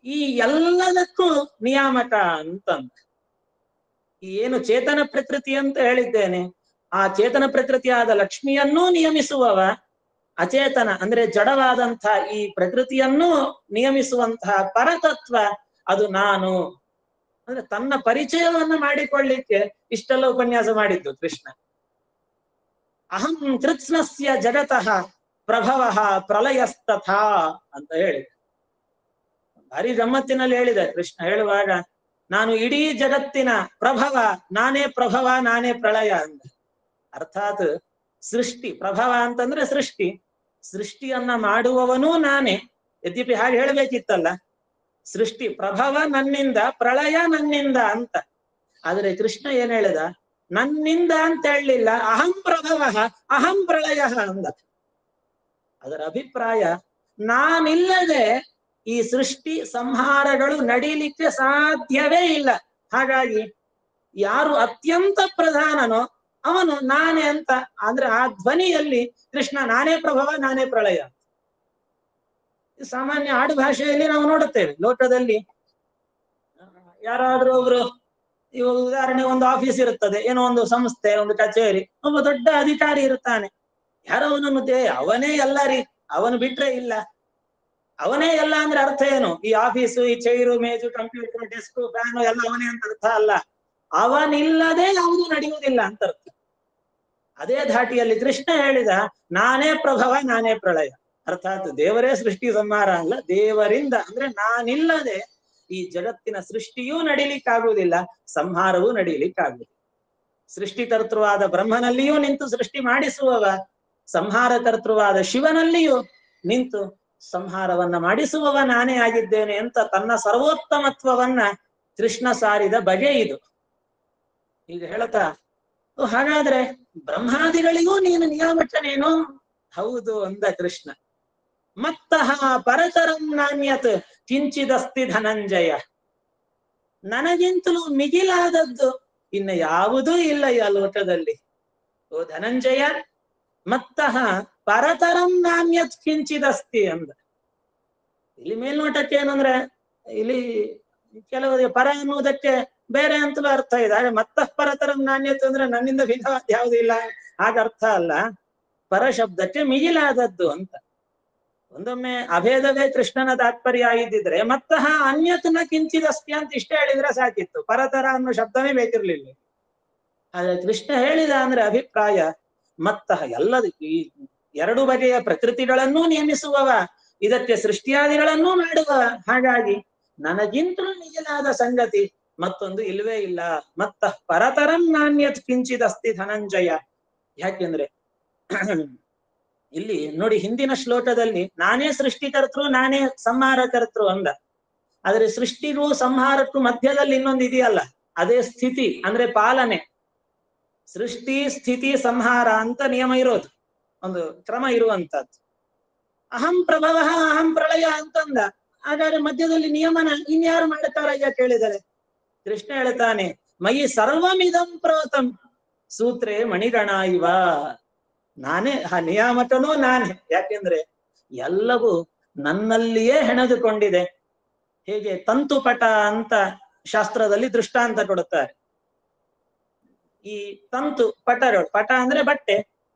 ಈ ಎಲ್ಲದಕ್ಕೂ ನಿಯಾಮಕ ಅಂತಂದ. ಏನು ಚೇತನ ಪ್ರಕೃತಿ ಅಂತ ಹೇಳಿದ್ದೇನೆ, ಆ ಚೇತನ ಪ್ರಕೃತಿಯಾದ ಲಕ್ಷ್ಮಿಯನ್ನೂ ನಿಯಮಿಸುವವ, ಅಚೇತನ ಅಂದ್ರೆ ಜಡವಾದಂಥ ಈ ಪ್ರಕೃತಿಯನ್ನೂ ನಿಯಮಿಸುವಂತಹ ಪರತತ್ವ ಅದು ನಾನು. ಅಂದ್ರೆ ತನ್ನ ಪರಿಚಯವನ್ನ ಮಾಡಿಕೊಳ್ಳಿಕ್ಕೆ ಇಷ್ಟೆಲ್ಲ ಉಪನ್ಯಾಸ ಮಾಡಿದ್ದು ಕೃಷ್ಣ. ಅಹಂ ಕೃತ್ಸ್ನಸ್ಯ ಜಗತಃ ಪ್ರಭವಃ ಪ್ರಳಯಸ್ತಥಾ ಅಂತ ಹೇಳಿ ಭಾರಿ ಗಮ್ಮತ್ತಿನಲ್ಲಿ ಹೇಳಿದೆ ಕೃಷ್ಣ. ಹೇಳುವಾಗ ನಾನು ಇಡೀ ಜಗತ್ತಿನ ಪ್ರಭವ, ನಾನೇ ಪ್ರಭವ ನಾನೇ ಪ್ರಳಯ ಅಂತ. ಅರ್ಥಾತ್ ಸೃಷ್ಟಿ, ಪ್ರಭವ ಅಂತಂದ್ರೆ ಸೃಷ್ಟಿ, ಸೃಷ್ಟಿಯನ್ನ ಮಾಡುವವನೂ ನಾನೇ. ಯದ್ಯಪಿ ಹಾಗೆ ಹೇಳ್ಬೇಕಿತ್ತಲ್ಲ, ಸೃಷ್ಟಿ ಪ್ರಭವ ನನ್ನಿಂದ, ಪ್ರಳಯ ನನ್ನಿಂದ ಅಂತ. ಆದ್ರೆ ಕೃಷ್ಣ ಏನ್ ಹೇಳಿದ, ನನ್ನಿಂದ ಅಂತ ಹೇಳಲಿಲ್ಲ, ಅಹಂ ಪ್ರಭವ ಅಹಂ ಪ್ರಳಯ ಅಂದ. ಅದರ ಅಭಿಪ್ರಾಯ, ನಾನಿಲ್ಲದೆ ಈ ಸೃಷ್ಟಿ ಸಂಹಾರಗಳು ನಡೀಲಿಕ್ಕೆ ಸಾಧ್ಯವೇ ಇಲ್ಲ. ಹಾಗಾಗಿ ಯಾರು ಅತ್ಯಂತ ಪ್ರಧಾನನೋ ಅವನು ನಾನೇ ಅಂತ. ಅಂದ್ರೆ ಆ ಧ್ವನಿಯಲ್ಲಿ ಕೃಷ್ಣ ನಾನೇ ಪ್ರಭವ ನಾನೇ ಪ್ರಳಯ. ಸಾಮಾನ್ಯ ಆಡು ಭಾಷೆಯಲ್ಲಿ ನಾವು ನೋಡುತ್ತೇವೆ. ಲೋಕದಲ್ಲಿ ಯಾರಾದ್ರೂ ಒಬ್ರು, ಇವಾಗ ಉದಾಹರಣೆ ಒಂದು ಆಫೀಸ್ ಇರುತ್ತದೆ, ಏನೋ ಒಂದು ಸಂಸ್ಥೆ, ಒಂದು ಕಚೇರಿ, ಒಬ್ಬ ದೊಡ್ಡ ಅಧಿಕಾರಿ ಇರ್ತಾನೆ. ಯಾರೋ ಅವನನ್ನು ಅವನೇ ಎಲ್ಲ ಅವನು ಬಿಟ್ರೆ ಇಲ್ಲ, ಅವನೇ ಎಲ್ಲ ಅಂದ್ರೆ ಅರ್ಥ ಏನು? ಈ ಆಫೀಸು, ಈ ಚೈರು ಮೇಜು ಕಂಪ್ಯೂಟರ್ ಡೆಸ್ಕ್ ಫ್ಯಾನು ಎಲ್ಲ ಅವನೇ ಅಂತ ಅರ್ಥ ಅಲ್ಲ. ಅವನಿಲ್ಲದೆ ಯಾವುದು ನಡೆಯುವುದಿಲ್ಲ ಅಂತ ಅರ್ಥ. ಅದೇ ಧಾಟಿಯಲ್ಲಿ ಕೃಷ್ಣ ಹೇಳಿದ, ನಾನೇ ಪ್ರಭವ ನಾನೇ ಪ್ರಳಯ. ಅರ್ಥಾತ್ ದೇವರೇ ಸೃಷ್ಟಿ ಸಂಹಾರ ಅಲ್ಲ, ದೇವರಿಂದ ಅಂದ್ರೆ ನಾನಿಲ್ಲದೆ ಈ ಜಗತ್ತಿನ ಸೃಷ್ಟಿಯೂ ನಡೀಲಿಕ್ಕಾಗುವುದಿಲ್ಲ, ಸಂಹಾರವೂ ನಡೀಲಿಕ್ಕಾಗುವುದಿಲ್ಲ. ಸೃಷ್ಟಿಕರ್ತೃವಾದ ಬ್ರಹ್ಮನಲ್ಲಿಯೂ ನಿಂತು ಸೃಷ್ಟಿ ಮಾಡಿಸುವವ, ಸಂಹಾರಕರ್ತೃವಾದ ಶಿವನಲ್ಲಿಯೂ ನಿಂತು ಸಂಹಾರವನ್ನ ಮಾಡಿಸುವವ ನಾನೇ ಆಗಿದ್ದೇನೆ ಅಂತ ತನ್ನ ಸರ್ವೋತ್ತಮತ್ವವನ್ನ ಕೃಷ್ಣ ಸಾರಿದ ಬಗೆ ಇದು. ಈಗ ಹೇಳ್ತಾ, ಹಾಗಾದ್ರೆ ಬ್ರಹ್ಮಾದಿಗಳಿಗೂ ನೀನು ನಿಯಾಮಕನೇನು? ಹೌದು ಅಂದ ಕೃಷ್ಣ. ಮತ್ತಃ ಪರತರಂ ನಾಣ್ಯತ್ ಕಿಂಚಿದಸ್ತಿ ಧನಂಜಯ. ನನಗಿಂತಲೂ ಮಿಗಿಲಾದದ್ದು ಇನ್ನು ಯಾವುದೂ ಇಲ್ಲ ಈ ಲೋಕದಲ್ಲಿ. ಓ ಧನಂಜಯ, ಮತ್ತಃ ಪರತರಂ ನಾಣ್ಯತ್ ಕಿಂಚಿದಸ್ತಿ ಅಂದ. ಇಲ್ಲಿ ಮೇಲ್ನೋಟಕ್ಕೆ ಏನಂದ್ರೆ, ಇಲ್ಲಿ ಕೆಲವರಿಗೆ ಪರ ಅನ್ನುವುದಕ್ಕೆ ಬೇರೆ ಅಂತಲೂ ಅರ್ಥ ಇದೆ. ಹಾಗೆ ಮತ್ತಃ ಪರತರಂ ನಾಣ್ಯತ್ ಅಂದ್ರೆ ನನ್ನಿಂದ ಭಿನ್ನವಾದ ಯಾವುದೂ ಇಲ್ಲ ಹಾಗ ಅರ್ಥ ಅಲ್ಲ. ಪರ ಶಬ್ದಕ್ಕೆ ಮಿಗಿಲಾದದ್ದು ಅಂತ. ಒಂದೊಮ್ಮೆ ಅಭೇದವೇ ಕೃಷ್ಣನ ತಾತ್ಪರ್ಯ ಆಗಿದ್ದಿದ್ರೆ ಮತ್ತಃ ಅನ್ಯತನ ಕಿಂಚಿದಸ್ತಿ ಅಂತ ಇಷ್ಟೇ ಹೇಳಿದ್ರೆ ಸಾಕಿತ್ತು, ಪರತರ ಅನ್ನೋ ಶಬ್ದನೇ ಬೇಕಿರ್ಲಿಲ್ಲ. ಆದ್ರೆ ಕೃಷ್ಣ ಹೇಳಿದ ಅಂದ್ರೆ ಅಭಿಪ್ರಾಯ ಮತ್ತಃ ಎಲ್ಲದ ಈ ಎರಡು ಬಗೆಯ ಪ್ರಕೃತಿಗಳನ್ನೂ ನಿಯಮಿಸುವವ, ಇದಕ್ಕೆ ಸೃಷ್ಟಿಯಾದಿಗಳನ್ನೂ ಮಾಡುವವ. ಹಾಗಾಗಿ ನನಗಿಂತಲೂ ಮಿಗಿಲಾದ ಸಂಗತಿ ಮತ್ತೊಂದು ಇಲ್ವೇ ಇಲ್ಲ. ಮತ್ತಃ ಪರತರಂ ನಾಣ್ಯತ್ ಕಿಂಚಿದಸ್ತಿ ಧನಂಜಯ. ಯಾಕೆಂದ್ರೆ ಇಲ್ಲಿ ನೋಡಿ, ಹಿಂದಿನ ಶ್ಲೋಕದಲ್ಲಿ ನಾನೇ ಸೃಷ್ಟಿಕರ್ತೃ ನಾನೇ ಸಂಹಾರಕರ್ತೃ ಅಂದ. ಆದ್ರೆ ಸೃಷ್ಟಿಗೂ ಸಂಹಾರಕ್ಕೂ ಮಧ್ಯದಲ್ಲಿ ಇನ್ನೊಂದು ಇದೆಯಲ್ಲ, ಅದೇ ಸ್ಥಿತಿ ಅಂದ್ರೆ ಪಾಲನೆ. ಸೃಷ್ಟಿ ಸ್ಥಿತಿ ಸಂಹಾರ ಅಂತ ನಿಯಮ ಇರೋದು, ಒಂದು ಕ್ರಮ ಇರುವಂತದ್ದು. ಅಹಂ ಪ್ರಭವ ಅಹಂ ಪ್ರಳಯ ಅಂತಂದ. ಹಾಗಾದ್ರೆ ಮಧ್ಯದಲ್ಲಿ ನಿಯಮನ ಇನ್ಯಾರು ಮಾಡ್ತಾರಯ್ಯ ಕೇಳಿದರೆ? ಕೃಷ್ಣ ಹೇಳ್ತಾನೆ, ಮಯಿ ಸರ್ವಮಿದಂ ಪ್ರೋತಂ ಸೂತ್ರೇ ಮಣಿಗಣ ಇವ. ನಾನೇ ಆ ನಿಯಾಮಕನೂ ನಾನೇ. ಯಾಕೆಂದ್ರೆ ಎಲ್ಲವೂ ನನ್ನಲ್ಲಿಯೇ ಹೆಣೆದುಕೊಂಡಿದೆ. ಹೇಗೆ ತಂತುಪಟ ಅಂತ ಶಾಸ್ತ್ರದಲ್ಲಿ ದೃಷ್ಟಾಂತ ಕೊಡುತ್ತಾರೆ. ಈ ತಂತು ಪಟಗಳು, ಪಟ ಅಂದ್ರೆ ಬಟ್ಟೆ,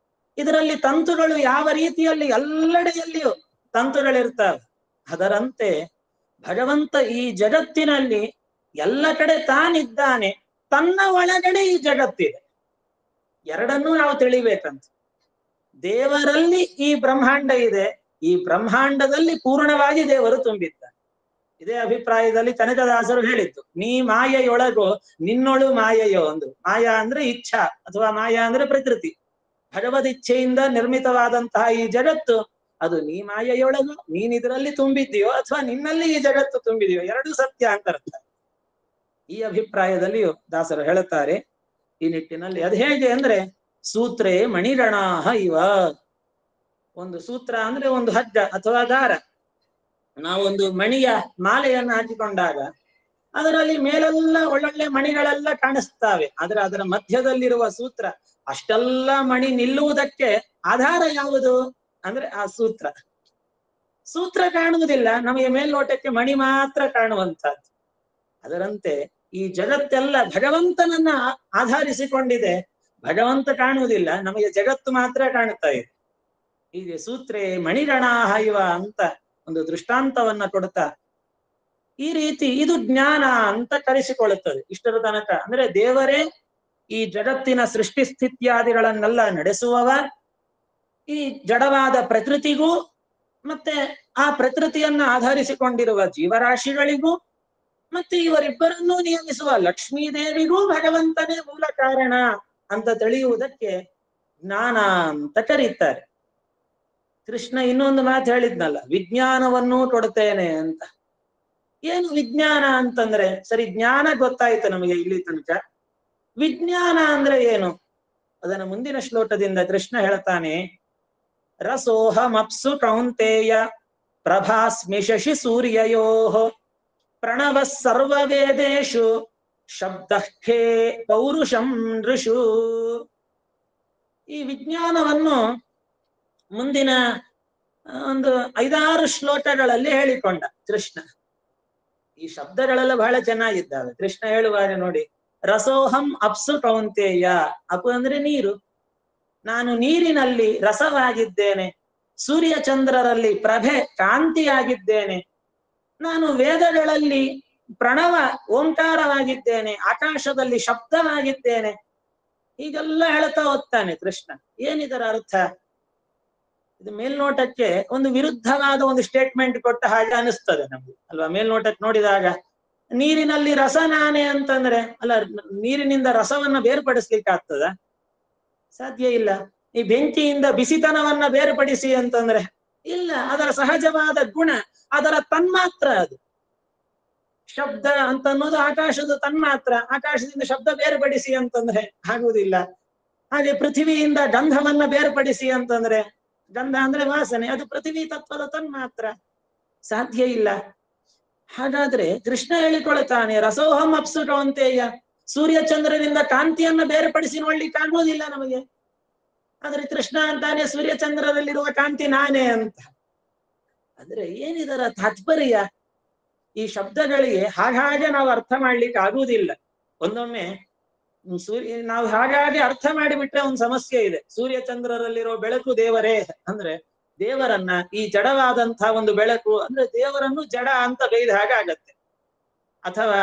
ಇದರಲ್ಲಿ ತಂತುಗಳು ಯಾವ ರೀತಿಯಲ್ಲಿ ಎಲ್ಲೆಡೆಯಲ್ಲಿಯೂ ತಂತುಗಳಿರ್ತಾವೆ. ಅದರಂತೆ ಭಗವಂತ ಈ ಜಗತ್ತಿನಲ್ಲಿ ಎಲ್ಲ ಕಡೆ ತಾನಿದ್ದಾನೆ, ತನ್ನ ಒಳಗಡೆ ಈ ಜಗತ್ತಿದೆ. ಎರಡನ್ನೂ ನಾವು ತಿಳಿಬೇಕಂತ. ದೇವರಲ್ಲಿ ಈ ಬ್ರಹ್ಮಾಂಡ ಇದೆ, ಈ ಬ್ರಹ್ಮಾಂಡದಲ್ಲಿ ಪೂರ್ಣವಾಗಿ ದೇವರು ತುಂಬಿದ್ದಾನೆ. ಇದೇ ಅಭಿಪ್ರಾಯದಲ್ಲಿ ಕನಕದಾಸರು ಹೇಳಿದ್ದು, ನೀ ಮಾಯೆಯೊಳಗೋ ನಿನ್ನೊಳು ಮಾಯೆಯೋ. ಒಂದು ಮಾಯಾ ಅಂದ್ರೆ ಇಚ್ಛಾ ಅಥವಾ ಮಾಯಾ ಅಂದ್ರೆ ಪ್ರಕೃತಿ. ಭಗವದ್ ಇಚ್ಛೆಯಿಂದ ನಿರ್ಮಿತವಾದಂತಹ ಈ ಜಗತ್ತು, ಅದು ನೀ ಮಾಯೆಯೊಳಗೋ, ನೀನ್ ಇದರಲ್ಲಿ ತುಂಬಿದ್ದೀಯೋ ಅಥವಾ ನಿನ್ನಲ್ಲಿ ಈ ಜಗತ್ತು ತುಂಬಿದೆಯೋ, ಎರಡೂ ಸತ್ಯ ಅಂತ ಅರ್ಥ. ಈ ಅಭಿಪ್ರಾಯದಲ್ಲಿಯೂ ದಾಸರು ಹೇಳುತ್ತಾರೆ ಈ ನಿಟ್ಟಿನಲ್ಲಿ. ಅದು ಹೇಗೆ ಅಂದ್ರೆ, ಸೂತ್ರೇ ಮಣಿಗಣಾಹ ಇವ. ಒಂದು ಸೂತ್ರ ಅಂದ್ರೆ ಒಂದು ಹಗ್ಗ ಅಥವಾ ದಾರ. ನಾವೊಂದು ಮಣಿಯ ಮಾಲೆಯನ್ನು ಹಾಕಿಕೊಂಡಾಗ ಅದರಲ್ಲಿ ಮೇಲೆಲ್ಲ ಒಳ್ಳೊಳ್ಳೆ ಮಣಿಗಳೆಲ್ಲ ಕಾಣಿಸ್ತಾವೆ. ಆದ್ರೆ ಅದರ ಮಧ್ಯದಲ್ಲಿರುವ ಸೂತ್ರ, ಅಷ್ಟೆಲ್ಲ ಮಣಿ ನಿಲ್ಲುವುದಕ್ಕೆ ಆಧಾರ ಯಾವುದು ಅಂದ್ರೆ ಆ ಸೂತ್ರ. ಸೂತ್ರ ಕಾಣುವುದಿಲ್ಲ, ನಮಗೆ ಮೇಲ್ನೋಟಕ್ಕೆ ಮಣಿ ಮಾತ್ರ ಕಾಣುವಂತಹದ್ದು. ಅದರಂತೆ ಈ ಜಗತ್ತೆಲ್ಲ ಭಗವಂತನನ್ನ ಆಧರಿಸಿಕೊಂಡಿದೆ. ಭಗವಂತ ಕಾಣುವುದಿಲ್ಲ, ನಮಗೆ ಜಗತ್ತು ಮಾತ್ರ ಕಾಣುತ್ತಾ ಇದೆ. ಹೀಗೆ ಸೂತ್ರೇ ಮಣಿಗಣಾಹ ಇವ ಅಂತ ಒಂದು ದೃಷ್ಟಾಂತವನ್ನ ಕೊಡ್ತಾ, ಈ ರೀತಿ ಇದು ಜ್ಞಾನ ಅಂತ ಕರೆಸಿಕೊಳ್ಳುತ್ತದೆ. ಇಷ್ಟರ ತನಕ ಅಂದ್ರೆ ದೇವರೇ ಈ ಜಗತ್ತಿನ ಸೃಷ್ಟಿ ಸ್ಥಿತ್ಯಾದಿಗಳನ್ನೆಲ್ಲ ನಡೆಸುವವ, ಈ ಜಡವಾದ ಪ್ರಕೃತಿಗೂ ಮತ್ತೆ ಆ ಪ್ರಕೃತಿಯನ್ನ ಆಧರಿಸಿಕೊಂಡಿರುವ ಜೀವರಾಶಿಗಳಿಗೂ ಮತ್ತೆ ಇವರಿಬ್ಬರನ್ನೂ ನಿಯಮಿಸುವ ಲಕ್ಷ್ಮೀದೇವಿಗೂ ಭಗವಂತನೇ ಮೂಲ ಕಾರಣ ಅಂತ ತಿಳಿಯುವುದಕ್ಕೆ ಜ್ಞಾನ ಅಂತ ಕರೀತಾರೆ. ಕೃಷ್ಣ ಇನ್ನೊಂದು ಮಾತು ಹೇಳಿದ್ನಲ್ಲ, ವಿಜ್ಞಾನವನ್ನೂ ಕೊಡುತ್ತೇನೆ ಅಂತ. ಏನು ವಿಜ್ಞಾನ ಅಂತಂದ್ರೆ, ಸರಿ ಜ್ಞಾನ ಗೊತ್ತಾಯ್ತು ನಮಗೆ ಇಲ್ಲಿ ತನಕ. ವಿಜ್ಞಾನ ಅಂದ್ರೆ ಏನು? ಅದನ್ನ ಮುಂದಿನ ಶ್ಲೋಕದಿಂದ ಕೃಷ್ಣ ಹೇಳ್ತಾನೆ, ರಸೋಹಮಪ್ಸು ಕೌಂತೇಯ ಪ್ರಭಾಸ್ಮಿ ಶಶಿ ಸೂರ್ಯಯೋಃ ಪ್ರಣವ ಸರ್ವವೇದೇಶು ಶಬ್ದಃಖೇ ಪೌರುಷಂ ನೃಷು. ಈ ವಿಜ್ಞಾನವನ್ನು ಮುಂದಿನ ಒಂದು 5-6 ಶ್ಲೋಕಗಳಲ್ಲಿ ಹೇಳಿಕೊಂಡ ಕೃಷ್ಣ. ಈ ಶಬ್ದಗಳೆಲ್ಲ ಬಹಳ ಚೆನ್ನಾಗಿದ್ದಾವೆ. ಕೃಷ್ಣ ಹೇಳುವಾಗ ನೋಡಿ, ರಸೋಹಂ ಅಪ್ಸು ಕೌಂತೇಯ. ಅಪು ಅಂದ್ರೆ ನೀರು, ನಾನು ನೀರಿನಲ್ಲಿ ರಸವಾಗಿದ್ದೇನೆ. ಸೂರ್ಯ ಚಂದ್ರರಲ್ಲಿ ಪ್ರಭೆ ಕಾಂತಿಯಾಗಿದ್ದೇನೆ. ನಾನು ವೇದಗಳಲ್ಲಿ ಪ್ರಣವ ಓಂಕಾರವಾಗಿದ್ದೇನೆ, ಆಕಾಶದಲ್ಲಿ ಶಬ್ದವಾಗಿದ್ದೇನೆ. ಹೀಗೆಲ್ಲ ಹೇಳ್ತಾ ಹೋಗ್ತಾನೆ ಕೃಷ್ಣ. ಏನಿದರ ಅರ್ಥ? ಇದು ಮೇಲ್ನೋಟಕ್ಕೆ ಒಂದು ವಿರುದ್ಧವಾದ ಒಂದು ಸ್ಟೇಟ್ಮೆಂಟ್ ಕೊಟ್ಟ ಹಾಗೆ ಅನಿಸ್ತದೆ ನಮ್ಗೆ ಅಲ್ವಾ? ಮೇಲ್ನೋಟಕ್ಕೆ ನೋಡಿದಾಗ ನೀರಿನಲ್ಲಿ ರಸ ನಾನೇ ಅಂತಂದ್ರೆ, ಅಲ್ಲ ನೀರಿನಿಂದ ರಸವನ್ನ ಬೇರ್ಪಡಿಸ್ಲಿಕ್ಕೆ ಆಗ್ತದ? ಸಾಧ್ಯ ಇಲ್ಲ. ಈ ಬೆಂಕಿಯಿಂದ ಬಿಸಿತನವನ್ನ ಬೇರ್ಪಡಿಸಿ ಅಂತಂದ್ರೆ ಇಲ್ಲ, ಅದರ ಸಹಜವಾದ ಗುಣ, ಅದರ ತನ್ಮಾತ್ರ ಅದು. ಶಬ್ದ ಅಂತ ಅನ್ನೋದು ಆಕಾಶದ ತನ್ಮಾತ್ರ, ಆಕಾಶದಿಂದ ಶಬ್ದ ಬೇರ್ಪಡಿಸಿ ಅಂತಂದ್ರೆ ಆಗುವುದಿಲ್ಲ. ಹಾಗೆ ಪೃಥ್ವಿಯಿಂದ ಗಂಧವನ್ನ ಬೇರ್ಪಡಿಸಿ ಅಂತಂದ್ರೆ, ಗಂಧ ಅಂದ್ರೆ ವಾಸನೆ, ಅದು ಪೃಥ್ವಿ ತತ್ವದ ತನ್ಮಾತ್ರ, ಸಾಧ್ಯ ಇಲ್ಲ. ಹಾಗಾದ್ರೆ ಕೃಷ್ಣ ಹೇಳಿಕೊಳ್ತಾನೆ, ರಸೋಹಂ ಅಪ್ಸು ಕೌಂತೇಯ. ಸೂರ್ಯ ಚಂದ್ರನಿಂದ ಕಾಂತಿಯನ್ನ ಬೇರ್ಪಡಿಸಿ ನೋಡ್ಲಿಕ್ಕೆ ಆಗೋದಿಲ್ಲ ನಮಗೆ. ಆದ್ರೆ ಕೃಷ್ಣ ಅಂತಾನೆ ಸೂರ್ಯ ಚಂದ್ರದಲ್ಲಿರುವ ಕಾಂತಿ ನಾನೇ ಅಂತ. ಅಂದ್ರೆ ಏನಿದರ ತಾತ್ಪರ್ಯ? ಈ ಶಬ್ದಗಳಿಗೆ ಹಾಗಾಗಿ ನಾವು ಅರ್ಥ ಮಾಡ್ಲಿಕ್ಕೆ ಆಗುವುದಿಲ್ಲ. ಒಂದೊಮ್ಮೆ ನಾವು ಹಾಗಾಗಿ ಅರ್ಥ ಮಾಡಿಬಿಟ್ರೆ ಒಂದು ಸಮಸ್ಯೆ ಇದೆ. ಸೂರ್ಯ ಚಂದ್ರರಲ್ಲಿರೋ ಬೆಳಕು ದೇವರೇ ಅಂದ್ರೆ ದೇವರನ್ನ ಈ ಜಡವಾದಂತಹ ಒಂದು ಬೆಳಕು ಅಂದ್ರೆ ದೇವರನ್ನು ಜಡ ಅಂತ ಬೈದ ಹಾಗಾಗತ್ತೆ. ಅಥವಾ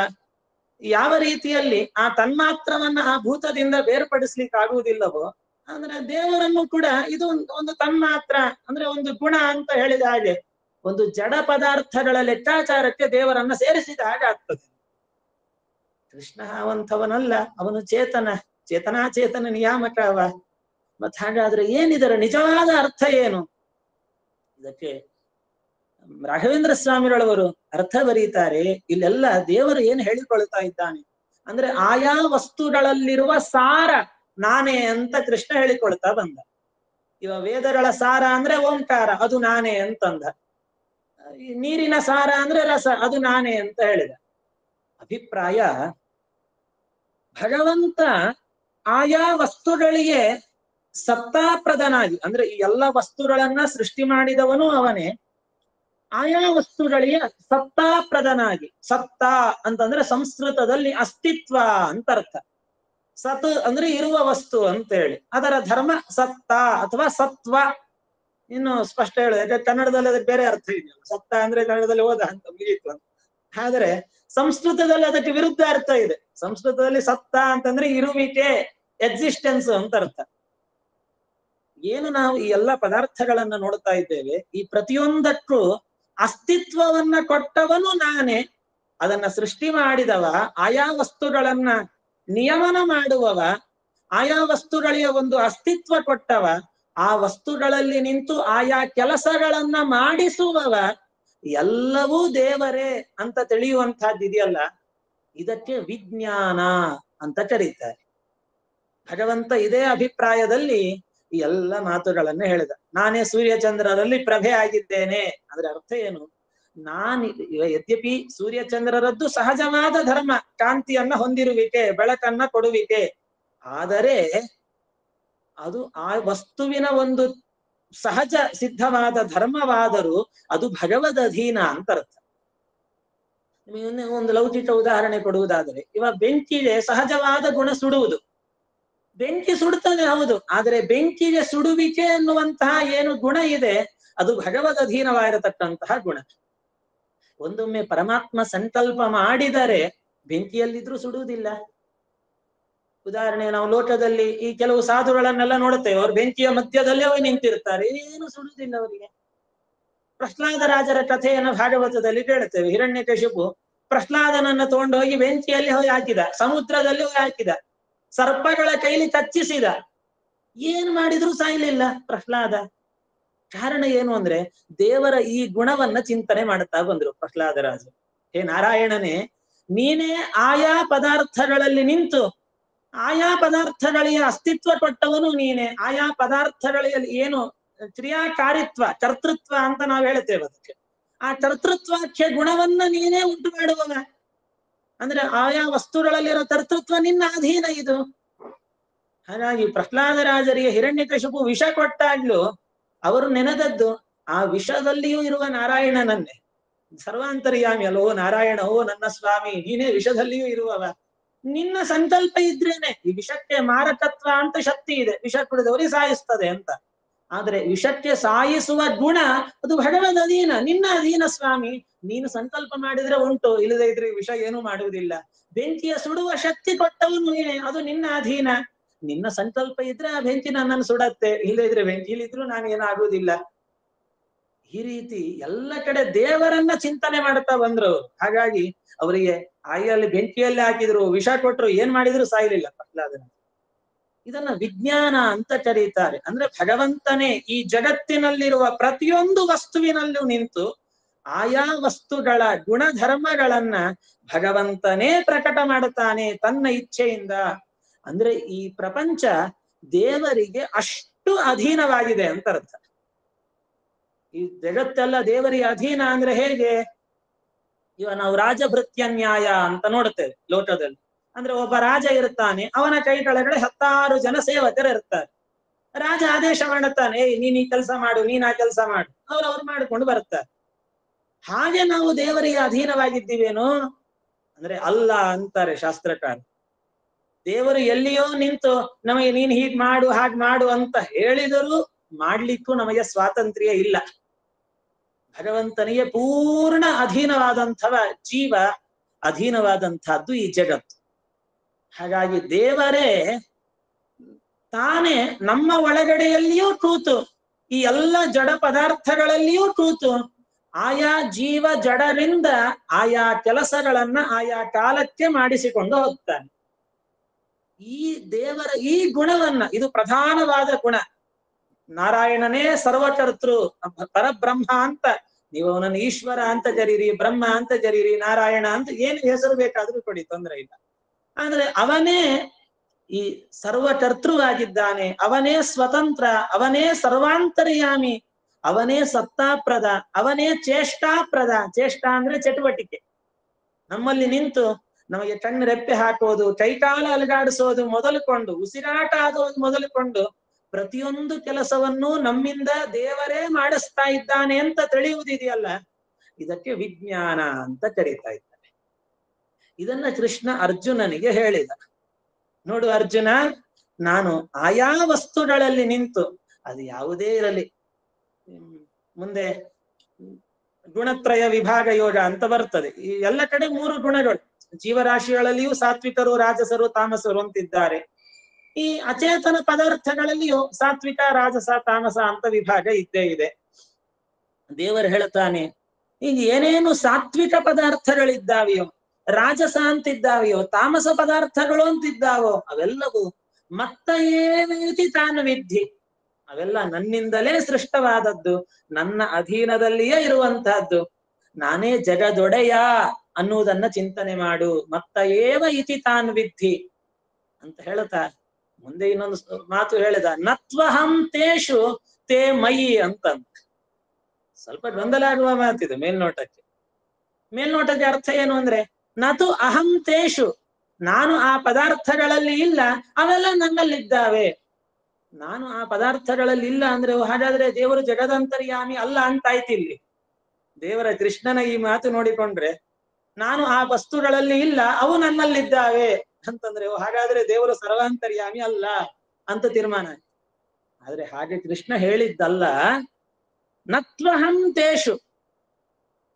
ಯಾವ ರೀತಿಯಲ್ಲಿ ಆ ತನ್ಮಾತ್ರವನ್ನ ಆ ಭೂತದಿಂದ ಬೇರ್ಪಡಿಸ್ಲಿಕ್ಕೆ ಆಗುವುದಿಲ್ಲವೋ, ಅಂದ್ರೆ ದೇವರನ್ನು ಕೂಡ ಇದು ಒಂದು ತನ್ಮಾತ್ರ ಅಂದ್ರೆ ಒಂದು ಗುಣ ಅಂತ ಹೇಳಿದ ಹಾಗೆ ಒಂದು ಜಡ ಪದಾರ್ಥಗಳ ಲೆಕ್ಕಾಚಾರಕ್ಕೆ ದೇವರನ್ನ ಸೇರಿಸಿದ ಹಾಗೆ ಆಗ್ತದೆ. ಕೃಷ್ಣ ಅವಂಥವನಲ್ಲ, ಅವನು ಚೇತನ, ಚೇತನಾಚೇತನ ನಿಯಾಮಕ ಅವ. ಮತ್ ಹಾಗಾದ್ರೆ ಏನಿದರ ನಿಜವಾದ ಅರ್ಥ ಏನು? ಇದಕ್ಕೆ ರಾಘವೇಂದ್ರ ಸ್ವಾಮಿಗಳವರು ಅರ್ಥ ಬರೀತಾರೆ. ಇಲ್ಲೆಲ್ಲ ದೇವರು ಏನು ಹೇಳಿಕೊಳ್ತಾ ಇದ್ದಾನೆ ಅಂದ್ರೆ ಆಯಾ ವಸ್ತುಗಳಲ್ಲಿರುವ ಸಾರ ನಾನೇ ಅಂತ ಕೃಷ್ಣ ಹೇಳಿಕೊಳ್ತಾ ಬಂದ. ಇವ ವೇದಗಳ ಸಾರ ಅಂದ್ರೆ ಓಂಕಾರ, ಅದು ನಾನೇ ಅಂತಂದ. ನೀರಿನ ಸಾರ ಅಂದ್ರೆ ರಸ, ಅದು ನಾನೇ ಅಂತ ಹೇಳಿದ. ಅಭಿಪ್ರಾಯ, ಭಗವಂತ ಆಯಾ ವಸ್ತುಗಳಿಗೆ ಸತ್ತಾಪ್ರದನಾಗಿ, ಅಂದ್ರೆ ಈ ಎಲ್ಲ ವಸ್ತುಗಳನ್ನ ಸೃಷ್ಟಿ ಮಾಡಿದವನು ಅವನೇ, ಆಯಾ ವಸ್ತುಗಳಿಗೆ ಸತ್ತಾಪ್ರದನಾಗಿ. ಸತ್ತ ಅಂತಂದ್ರೆ ಸಂಸ್ಕೃತದಲ್ಲಿ ಅಸ್ತಿತ್ವ ಅಂತ ಅರ್ಥ. ಸತ್ ಅಂದ್ರೆ ಇರುವ ವಸ್ತು ಅಂತೇಳಿ, ಅದರ ಧರ್ಮ ಸತ್ತ ಅಥವಾ ಸತ್ವ. ಇನ್ನು ಸ್ಪಷ್ಟ ಹೇಳ, ಯಾಕಂದ್ರೆ ಕನ್ನಡದಲ್ಲಿ ಅದಕ್ಕೆ ಬೇರೆ ಅರ್ಥ ಇದೆಯಲ್ಲ, ಸತ್ತ ಅಂದ್ರೆ ಕನ್ನಡದಲ್ಲಿ ಹೋದ ಅಂತ ಮುಗಿಯಿತು ಅಂತ. ಆದ್ರೆ ಸಂಸ್ಕೃತದಲ್ಲಿ ಅದಕ್ಕೆ ವಿರುದ್ಧ ಅರ್ಥ ಇದೆ. ಸಂಸ್ಕೃತದಲ್ಲಿ ಸತ್ತ ಅಂತಂದ್ರೆ ಇರುವಿಕೆ, ಎಕ್ಸಿಸ್ಟೆನ್ಸ್ ಅಂತ ಅರ್ಥ. ಏನು ನಾವು ಈ ಎಲ್ಲ ಪದಾರ್ಥಗಳನ್ನ ನೋಡ್ತಾ ಇದ್ದೇವೆ, ಈ ಪ್ರತಿಯೊಂದಕ್ಕೂ ಅಸ್ತಿತ್ವವನ್ನ ಕೊಟ್ಟವನು ನಾನೇ, ಅದನ್ನ ಸೃಷ್ಟಿ ಮಾಡಿದವ, ಆಯಾ ವಸ್ತುಗಳನ್ನ ನಿಯಮನ ಮಾಡುವವ, ಆಯಾ ವಸ್ತುಗಳಿಗೆ ಒಂದು ಅಸ್ತಿತ್ವ ಕೊಟ್ಟವ, ಆ ವಸ್ತುಗಳಲ್ಲಿ ನಿಂತು ಆಯಾ ಕೆಲಸಗಳನ್ನ ಮಾಡಿಸುವವ, ಎಲ್ಲವೂ ದೇವರೇ ಅಂತ ತಿಳಿಯುವಂತಹದ್ದಿದೆಯಲ್ಲ, ಇದಕ್ಕೆ ವಿಜ್ಞಾನ ಅಂತ ಕರೀತಾರೆ. ಭಗವಂತ ಇದೇ ಅಭಿಪ್ರಾಯದಲ್ಲಿ ಈ ಎಲ್ಲ ಮಾತುಗಳನ್ನ ಹೇಳಿದ. ನಾನೇ ಸೂರ್ಯಚಂದ್ರರಲ್ಲಿ ಪ್ರಭೆ ಆಗಿದ್ದೇನೆ. ಅದರ ಅರ್ಥ ಏನು? ಯದ್ಯಪಿ ಸೂರ್ಯಚಂದ್ರರದ್ದು ಸಹಜವಾದ ಧರ್ಮ, ಕಾಂತಿಯನ್ನ ಹೊಂದಿರುವಿಕೆ, ಬೆಳಕನ್ನ ಕೊಡುವಿಕೆ, ಆದರೆ ಅದು ಆ ವಸ್ತುವಿನ ಒಂದು ಸಹಜ ಸಿದ್ಧವಾದ ಧರ್ಮವಾದರೂ ಅದು ಭಗವದ್ ಅಧೀನ ಅಂತ ಅರ್ಥ. ನಿಮಗೆ ಒಂದು ಲೌಕಿಕ ಉದಾಹರಣೆ ಕೊಡುವುದಾದರೆ, ಇವ ಬೆಂಕಿಗೆ ಸಹಜವಾದ ಗುಣ ಸುಡುವುದು. ಬೆಂಕಿ ಸುಡುತ್ತದೆ ಹೌದು, ಆದರೆ ಬೆಂಕಿಗೆ ಸುಡುವಿಕೆ ಎನ್ನುವಂತಹ ಏನು ಗುಣ ಇದೆ, ಅದು ಭಗವದ್ ಅಧೀನವಾಗಿರತಕ್ಕಂತಹ ಗುಣ. ಒಂದೊಮ್ಮೆ ಪರಮಾತ್ಮ ಸಂಕಲ್ಪ ಮಾಡಿದರೆ ಬೆಂಕಿಯಲ್ಲಿದ್ರೂ ಸುಡುವುದಿಲ್ಲ. ಉದಾಹರಣೆ, ನಾವು ಲೋಕದಲ್ಲಿ ಈ ಕೆಲವು ಸಾಧುಗಳನ್ನೆಲ್ಲ ನೋಡುತ್ತೇವೆ, ಅವರು ಬೆಂಕಿಯ ಮಧ್ಯದಲ್ಲೇ ಹೋಗಿ ನಿಂತಿರ್ತಾರೆ, ಏನು ಸುಡುವುದಿಲ್ಲ ಅವರಿಗೆ. ಪ್ರಹ್ಲಾದರಾಜರ ಕಥೆಯನ್ನು ಭಾಗವತದಲ್ಲಿ ಕೇಳುತ್ತೇವೆ. ಹಿರಣ್ಯಕಶಿಪು ಪ್ರಹ್ಲಾದನನ್ನ ತಗೊಂಡೋಗಿ ಬೆಂಕಿಯಲ್ಲಿ ಹೋಗಿ ಹಾಕಿದ, ಸಮುದ್ರದಲ್ಲಿ ಹೋಗಿ ಹಾಕಿದ, ಸರ್ಪಗಳ ಕೈಲಿ ಕಚ್ಚಿಸಿದ, ಏನ್ ಮಾಡಿದ್ರು ಸಾಯ್ಲಿಲ್ಲ ಪ್ರಹ್ಲಾದ. ಕಾರಣ ಏನು ಅಂದ್ರೆ ದೇವರ ಈ ಗುಣವನ್ನ ಚಿಂತನೆ ಮಾಡುತ್ತಾ ಬಂದ್ರು ಪ್ರಹ್ಲಾದರಾಜರು. ಹೇ ನಾರಾಯಣನೇ, ನೀನೇ ಆಯಾ ಪದಾರ್ಥಗಳಲ್ಲಿ ನಿಂತು ಆಯಾ ಪದಾರ್ಥಗಳಿಗೆ ಅಸ್ತಿತ್ವ ಕೊಟ್ಟವನು ನೀನೆ. ಆಯಾ ಪದಾರ್ಥಗಳಲ್ಲಿ ಏನು ಕ್ರಿಯಾಕಾರಿತ್ವ, ಕರ್ತೃತ್ವ ಅಂತ ನಾವು ಹೇಳ್ತೇವೆ, ಅದಕ್ಕೆ ಆ ಕರ್ತೃತ್ವಕ್ಕೆ ಗುಣವನ್ನ ನೀನೇ ಉಂಟು ಮಾಡುವವ. ಅಂದ್ರೆ ಆಯಾ ವಸ್ತುಗಳಲ್ಲಿರೋ ಕರ್ತೃತ್ವ ನಿನ್ನ ಅಧೀನ ಇದು. ಹಾಗಾಗಿ ಪ್ರಹ್ಲಾದರಾಜರಿಗೆ ಹಿರಣ್ಯಕಶಿಪು ವಿಷ ಕೊಟ್ಟಾಗ್ಲೂ ಅವರು ನೆನೆದದ್ದು ಆ ವಿಷದಲ್ಲಿಯೂ ಇರುವ ನಾರಾಯಣನನ್ನೇ. ಸರ್ವಾಂತರ್ಯಾಮಿ ಅಲ್ಲೋ ನಾರಾಯಣ, ಓ ನನ್ನ ಸ್ವಾಮಿ, ನೀನೇ ವಿಷದಲ್ಲಿಯೂ ಇರುವವ. ನಿನ್ನ ಸಂಕಲ್ಪ ಇದ್ರೇನೆ ಈ ವಿಷಕ್ಕೆ ಮಾರಕತ್ವ ಅಂತ ಶಕ್ತಿ ಇದೆ, ವಿಷ ಕುಡಿದವರಿಗೆ ಸಾಯಿಸ್ತದೆ ಅಂತ. ಆದ್ರೆ ವಿಷಕ್ಕೆ ಸಾಯಿಸುವ ಗುಣ ಅದು ಭಗವದ್ ಅಧೀನ, ನಿನ್ನ ಅಧೀನ ಸ್ವಾಮಿ. ನೀನು ಸಂಕಲ್ಪ ಮಾಡಿದ್ರೆ ಉಂಟು, ಇಲ್ಲದೆ ಇದ್ರೆ ವಿಷ ಏನು ಮಾಡುವುದಿಲ್ಲ. ಬೆಂಕಿಯ ಸುಡುವ ಶಕ್ತಿ ಕೊಟ್ಟವನು ನೀನೆ, ಅದು ನಿನ್ನ ಅಧೀನ. ನಿನ್ನ ಸಂಕಲ್ಪ ಇದ್ರೆ ಆ ಬೆಂಕಿ ನನ್ನನ್ನು ಸುಡತ್ತೆ, ಇಲ್ಲದೆ ಇದ್ರೆ ಬೆಂಕಿಲಿದ್ರು ನಾನು ಏನಾಗುವುದಿಲ್ಲ. ಈ ರೀತಿ ಎಲ್ಲ ಕಡೆ ದೇವರನ್ನ ಚಿಂತನೆ ಮಾಡ್ತಾ ಬಂದ್ರು. ಹಾಗಾಗಿ ಅವರಿಗೆ ಆಯಲ್ಲಿ ಬೆಂಕಿಯಲ್ಲಿ ಹಾಕಿದ್ರು, ವಿಷ ಕೊಟ್ರು, ಏನ್ ಮಾಡಿದ್ರು ಸಾಯ್ಲಿಲ್ಲ ಪ್ರಹ್ಲಾದನ. ಇದನ್ನ ವಿಜ್ಞಾನ ಅಂತ ಕರೀತಾರೆ. ಅಂದ್ರೆ ಭಗವಂತನೇ ಈ ಜಗತ್ತಿನಲ್ಲಿರುವ ಪ್ರತಿಯೊಂದು ವಸ್ತುವಿನಲ್ಲೂ ನಿಂತು ಆಯಾ ವಸ್ತುಗಳ ಗುಣಧರ್ಮಗಳನ್ನ ಭಗವಂತನೇ ಪ್ರಕಟ ಮಾಡುತ್ತಾನೆ ತನ್ನ ಇಚ್ಛೆಯಿಂದ. ಅಂದ್ರೆ ಈ ಪ್ರಪಂಚ ದೇವರಿಗೆ ಅಷ್ಟು ಅಧೀನವಾಗಿದೆ ಅಂತ ಅರ್ಥ. ಈ ಜಗತ್ತೆಲ್ಲ ದೇವರಿಗೆ ಅಧೀನ ಅಂದ್ರೆ ಹೇಗೆ? ಇವ ನಾವು ರಾಜಭೃತ್ಯ ನ್ಯಾಯ ಅಂತ ನೋಡ್ತೇವೆ ಲೋಕದಲ್ಲಿ. ಅಂದ್ರೆ ಒಬ್ಬ ರಾಜ ಇರ್ತಾನೆ, ಅವನ ಕೈ ಕೆಳಗಡೆ 10 ಜನ ಸೇವಕರು ಇರ್ತಾರೆ. ರಾಜ ಆದೇಶ ಮಾಡುತ್ತಾನೆ, ನೀನ್ ಈ ಕೆಲಸ ಮಾಡು, ನೀನ್ ಆ ಕೆಲಸ ಮಾಡು, ಅವ್ರು ಮಾಡಿಕೊಂಡು ಬರ್ತಾರೆ. ಹಾಗೆ ನಾವು ದೇವರಿಗೆ ಅಧೀನವಾಗಿದ್ದೀವೇನೋ ಅಂದ್ರೆ ಅಲ್ಲ ಅಂತಾರೆ ಶಾಸ್ತ್ರಕಾರ. ದೇವರು ಎಲ್ಲಿಯೋ ನಿಂತು ನಮಗೆ ನೀನ್ ಹೀಗ್ ಮಾಡು ಹಾಗ್ ಮಾಡು ಅಂತ ಹೇಳಿದರೂ ಮಾಡ್ಲಿಕ್ಕೂ ನಮಗೆ ಸ್ವಾತಂತ್ರ್ಯ ಇಲ್ಲ. ಭಗವಂತನಿಗೆ ಪೂರ್ಣ ಅಧೀನವಾದಂಥವ ಜೀವ, ಅಧೀನವಾದಂತಹದ್ದು ಈ ಜಗತ್ತು. ಹಾಗಾಗಿ ದೇವರೇ ತಾನೇ ನಮ್ಮ ಒಳಗಡೆಯಲ್ಲಿಯೂ ಕೂತು ಈ ಎಲ್ಲ ಜಡ ಪದಾರ್ಥಗಳಲ್ಲಿಯೂ ಕೂತು ಆಯಾ ಜೀವ ಜಡರಿಂದ ಆಯಾ ಕೆಲಸಗಳನ್ನ ಆಯಾ ಕಾಲಕ್ಕೆ ಮಾಡಿಸಿಕೊಂಡು ಹೋಗ್ತಾನೆ. ಈ ದೇವರ ಈ ಗುಣವನ್ನ, ಇದು ಪ್ರಧಾನವಾದ ಗುಣ. ನಾರಾಯಣನೇ ಸರ್ವಕರ್ತೃ ಪರಬ್ರಹ್ಮ ಅಂತ, ನೀವು ಅವನನ್ನು ಈಶ್ವರ ಅಂತ ಜರೀರಿ, ಬ್ರಹ್ಮ ಅಂತ ಜರೀರಿ, ನಾರಾಯಣ ಅಂತ ಏನು ಹೆಸರು ಬೇಕಾದ್ರೂ ಕೊಡಿ, ತೊಂದರೆ ಇಲ್ಲ. ಆದ್ರೆ ಅವನೇ ಈ ಸರ್ವಕರ್ತೃವಾಗಿದ್ದಾನೆ, ಅವನೇ ಸ್ವತಂತ್ರ, ಅವನೇ ಸರ್ವಾಂತರ್ಯಾಮಿ, ಅವನೇ ಸತ್ತಾಪ್ರದ, ಅವನೇ ಚೇಷ್ಟಾಪ್ರದ. ಚೇಷ್ಟ ಅಂದ್ರೆ ಚಟುವಟಿಕೆ. ನಮ್ಮಲ್ಲಿ ನಿಂತು ನಮಗೆ ಕಣ್ಣು ರೆಪ್ಪೆ ಹಾಕೋದು, ಕೈಕಾಲ ಅಲುಗಾಡಿಸೋದು ಮೊದಲುಕೊಂಡು, ಉಸಿರಾಟ ಆಗೋದು ಮೊದಲುಕೊಂಡು ಪ್ರತಿಯೊಂದು ಕೆಲಸವನ್ನೂ ನಮ್ಮಿಂದ ದೇವರೇ ಮಾಡಿಸ್ತಾ ಇದ್ದಾನೆ ಅಂತ ತಿಳಿಯುವುದಿದೆಯಲ್ಲ, ಇದಕ್ಕೆ ವಿಜ್ಞಾನ ಅಂತ ಕರೀತಾ ಇದ್ದಾರೆ. ಇದನ್ನ ಕೃಷ್ಣ ಅರ್ಜುನನಿಗೆ ಹೇಳಿದ. ನೋಡು ಅರ್ಜುನ, ನಾನು ಆಯಾ ವಸ್ತುಗಳಲ್ಲಿ ನಿಂತು, ಅದು ಯಾವುದೇ ಇರಲಿ, ಮುಂದೆ ಗುಣತ್ರಯ ವಿಭಾಗ ಯೋಗ ಅಂತ ಬರ್ತದೆ. ಈ ಎಲ್ಲ ಕಡೆ 3 ಗುಣಗಳು, ಜೀವರಾಶಿಗಳಲ್ಲಿಯೂ ಸಾತ್ವಿಕರು, ರಾಜಸರು, ತಾಮಸರು ಅಂತಿದ್ದಾರೆ. ಈ ಅಚೇತನ ಪದಾರ್ಥಗಳಲ್ಲಿಯೂ ಸಾತ್ವಿಕ, ರಾಜಸ, ತಾಮಸ ಅಂತ ವಿಭಾಗ ಇದ್ದೇ ಇದೆ. ದೇವರು ಹೇಳ್ತಾನೆ, ಈಗ ಏನೇನು ಸಾತ್ವಿಕ ಪದಾರ್ಥಗಳಿದ್ದಾವೆಯೋ, ರಾಜಸ ಅಂತಿದ್ದಾವೆಯೋ, ತಾಮಸ ಪದಾರ್ಥಗಳು ಅಂತಿದ್ದಾವೋ, ಅವೆಲ್ಲವೂ ಮತ್ತ ಏನೇತಿ ತಾನು ವಿದ್ಧಿ, ಅವೆಲ್ಲ ನನ್ನಿಂದಲೇ ಸೃಷ್ಟವಾದದ್ದು, ನನ್ನ ಅಧೀನದಲ್ಲಿಯೇ ಇರುವಂತಹದ್ದು, ನಾನೇ ಜಗದೊಡೆಯ ಅನ್ನುವುದನ್ನ ಚಿಂತನೆ ಮಾಡು. ಮತ್ತ ಏವ ಇತಿ ತಾನ್ ವಿದ್ಧಿ ಅಂತ ಹೇಳ್ತಾ ಮುಂದೆ ಇನ್ನೊಂದು ಮಾತು ಹೇಳಿದ, ನತ್ವಹಂ ತೇಷು ತೇ ಮಯಿ ಅಂತಂತ. ಸ್ವಲ್ಪ ಗೊಂದಲ ಆಗುವ ಮಾತಿದು ಮೇಲ್ನೋಟಕ್ಕೆ ಅರ್ಥ ಏನು ಅಂದ್ರೆ, ನತು ಅಹಂ ತೇಷು, ನಾನು ಆ ಪದಾರ್ಥಗಳಲ್ಲಿ ಇಲ್ಲ, ಅವೆಲ್ಲ ನನ್ನಲ್ಲಿದ್ದಾವೆ. ನಾನು ಆ ಪದಾರ್ಥಗಳಲ್ಲಿ ಇಲ್ಲ ಅಂದ್ರೆ ಹಾಗಾದ್ರೆ ದೇವರು ಜಗದಂತರ್ಯಾಮಿ ಅಲ್ಲ ಅಂತಾಯ್ತು. ಇಲ್ಲಿ ದೇವರ ಕೃಷ್ಣನ ಈ ಮಾತು ನೋಡಿಕೊಂಡ್ರೆ, ನಾನು ಆ ವಸ್ತುಗಳಲ್ಲಿ ಇಲ್ಲ, ಅವು ನನ್ನಲ್ಲಿದ್ದಾವೆ ಅಂತಂದ್ರೆ ಹಾಗಾದ್ರೆ ದೇವರು ಸರ್ವಾಂತರ್ಯಾಮಿ ಅಲ್ಲ ಅಂತ ತೀರ್ಮಾನ. ಆದ್ರೆ ಹಾಗೆ ಕೃಷ್ಣ ಹೇಳಿದ್ದಲ್ಲ. ನತ್ವಹಂ ತೇಷು,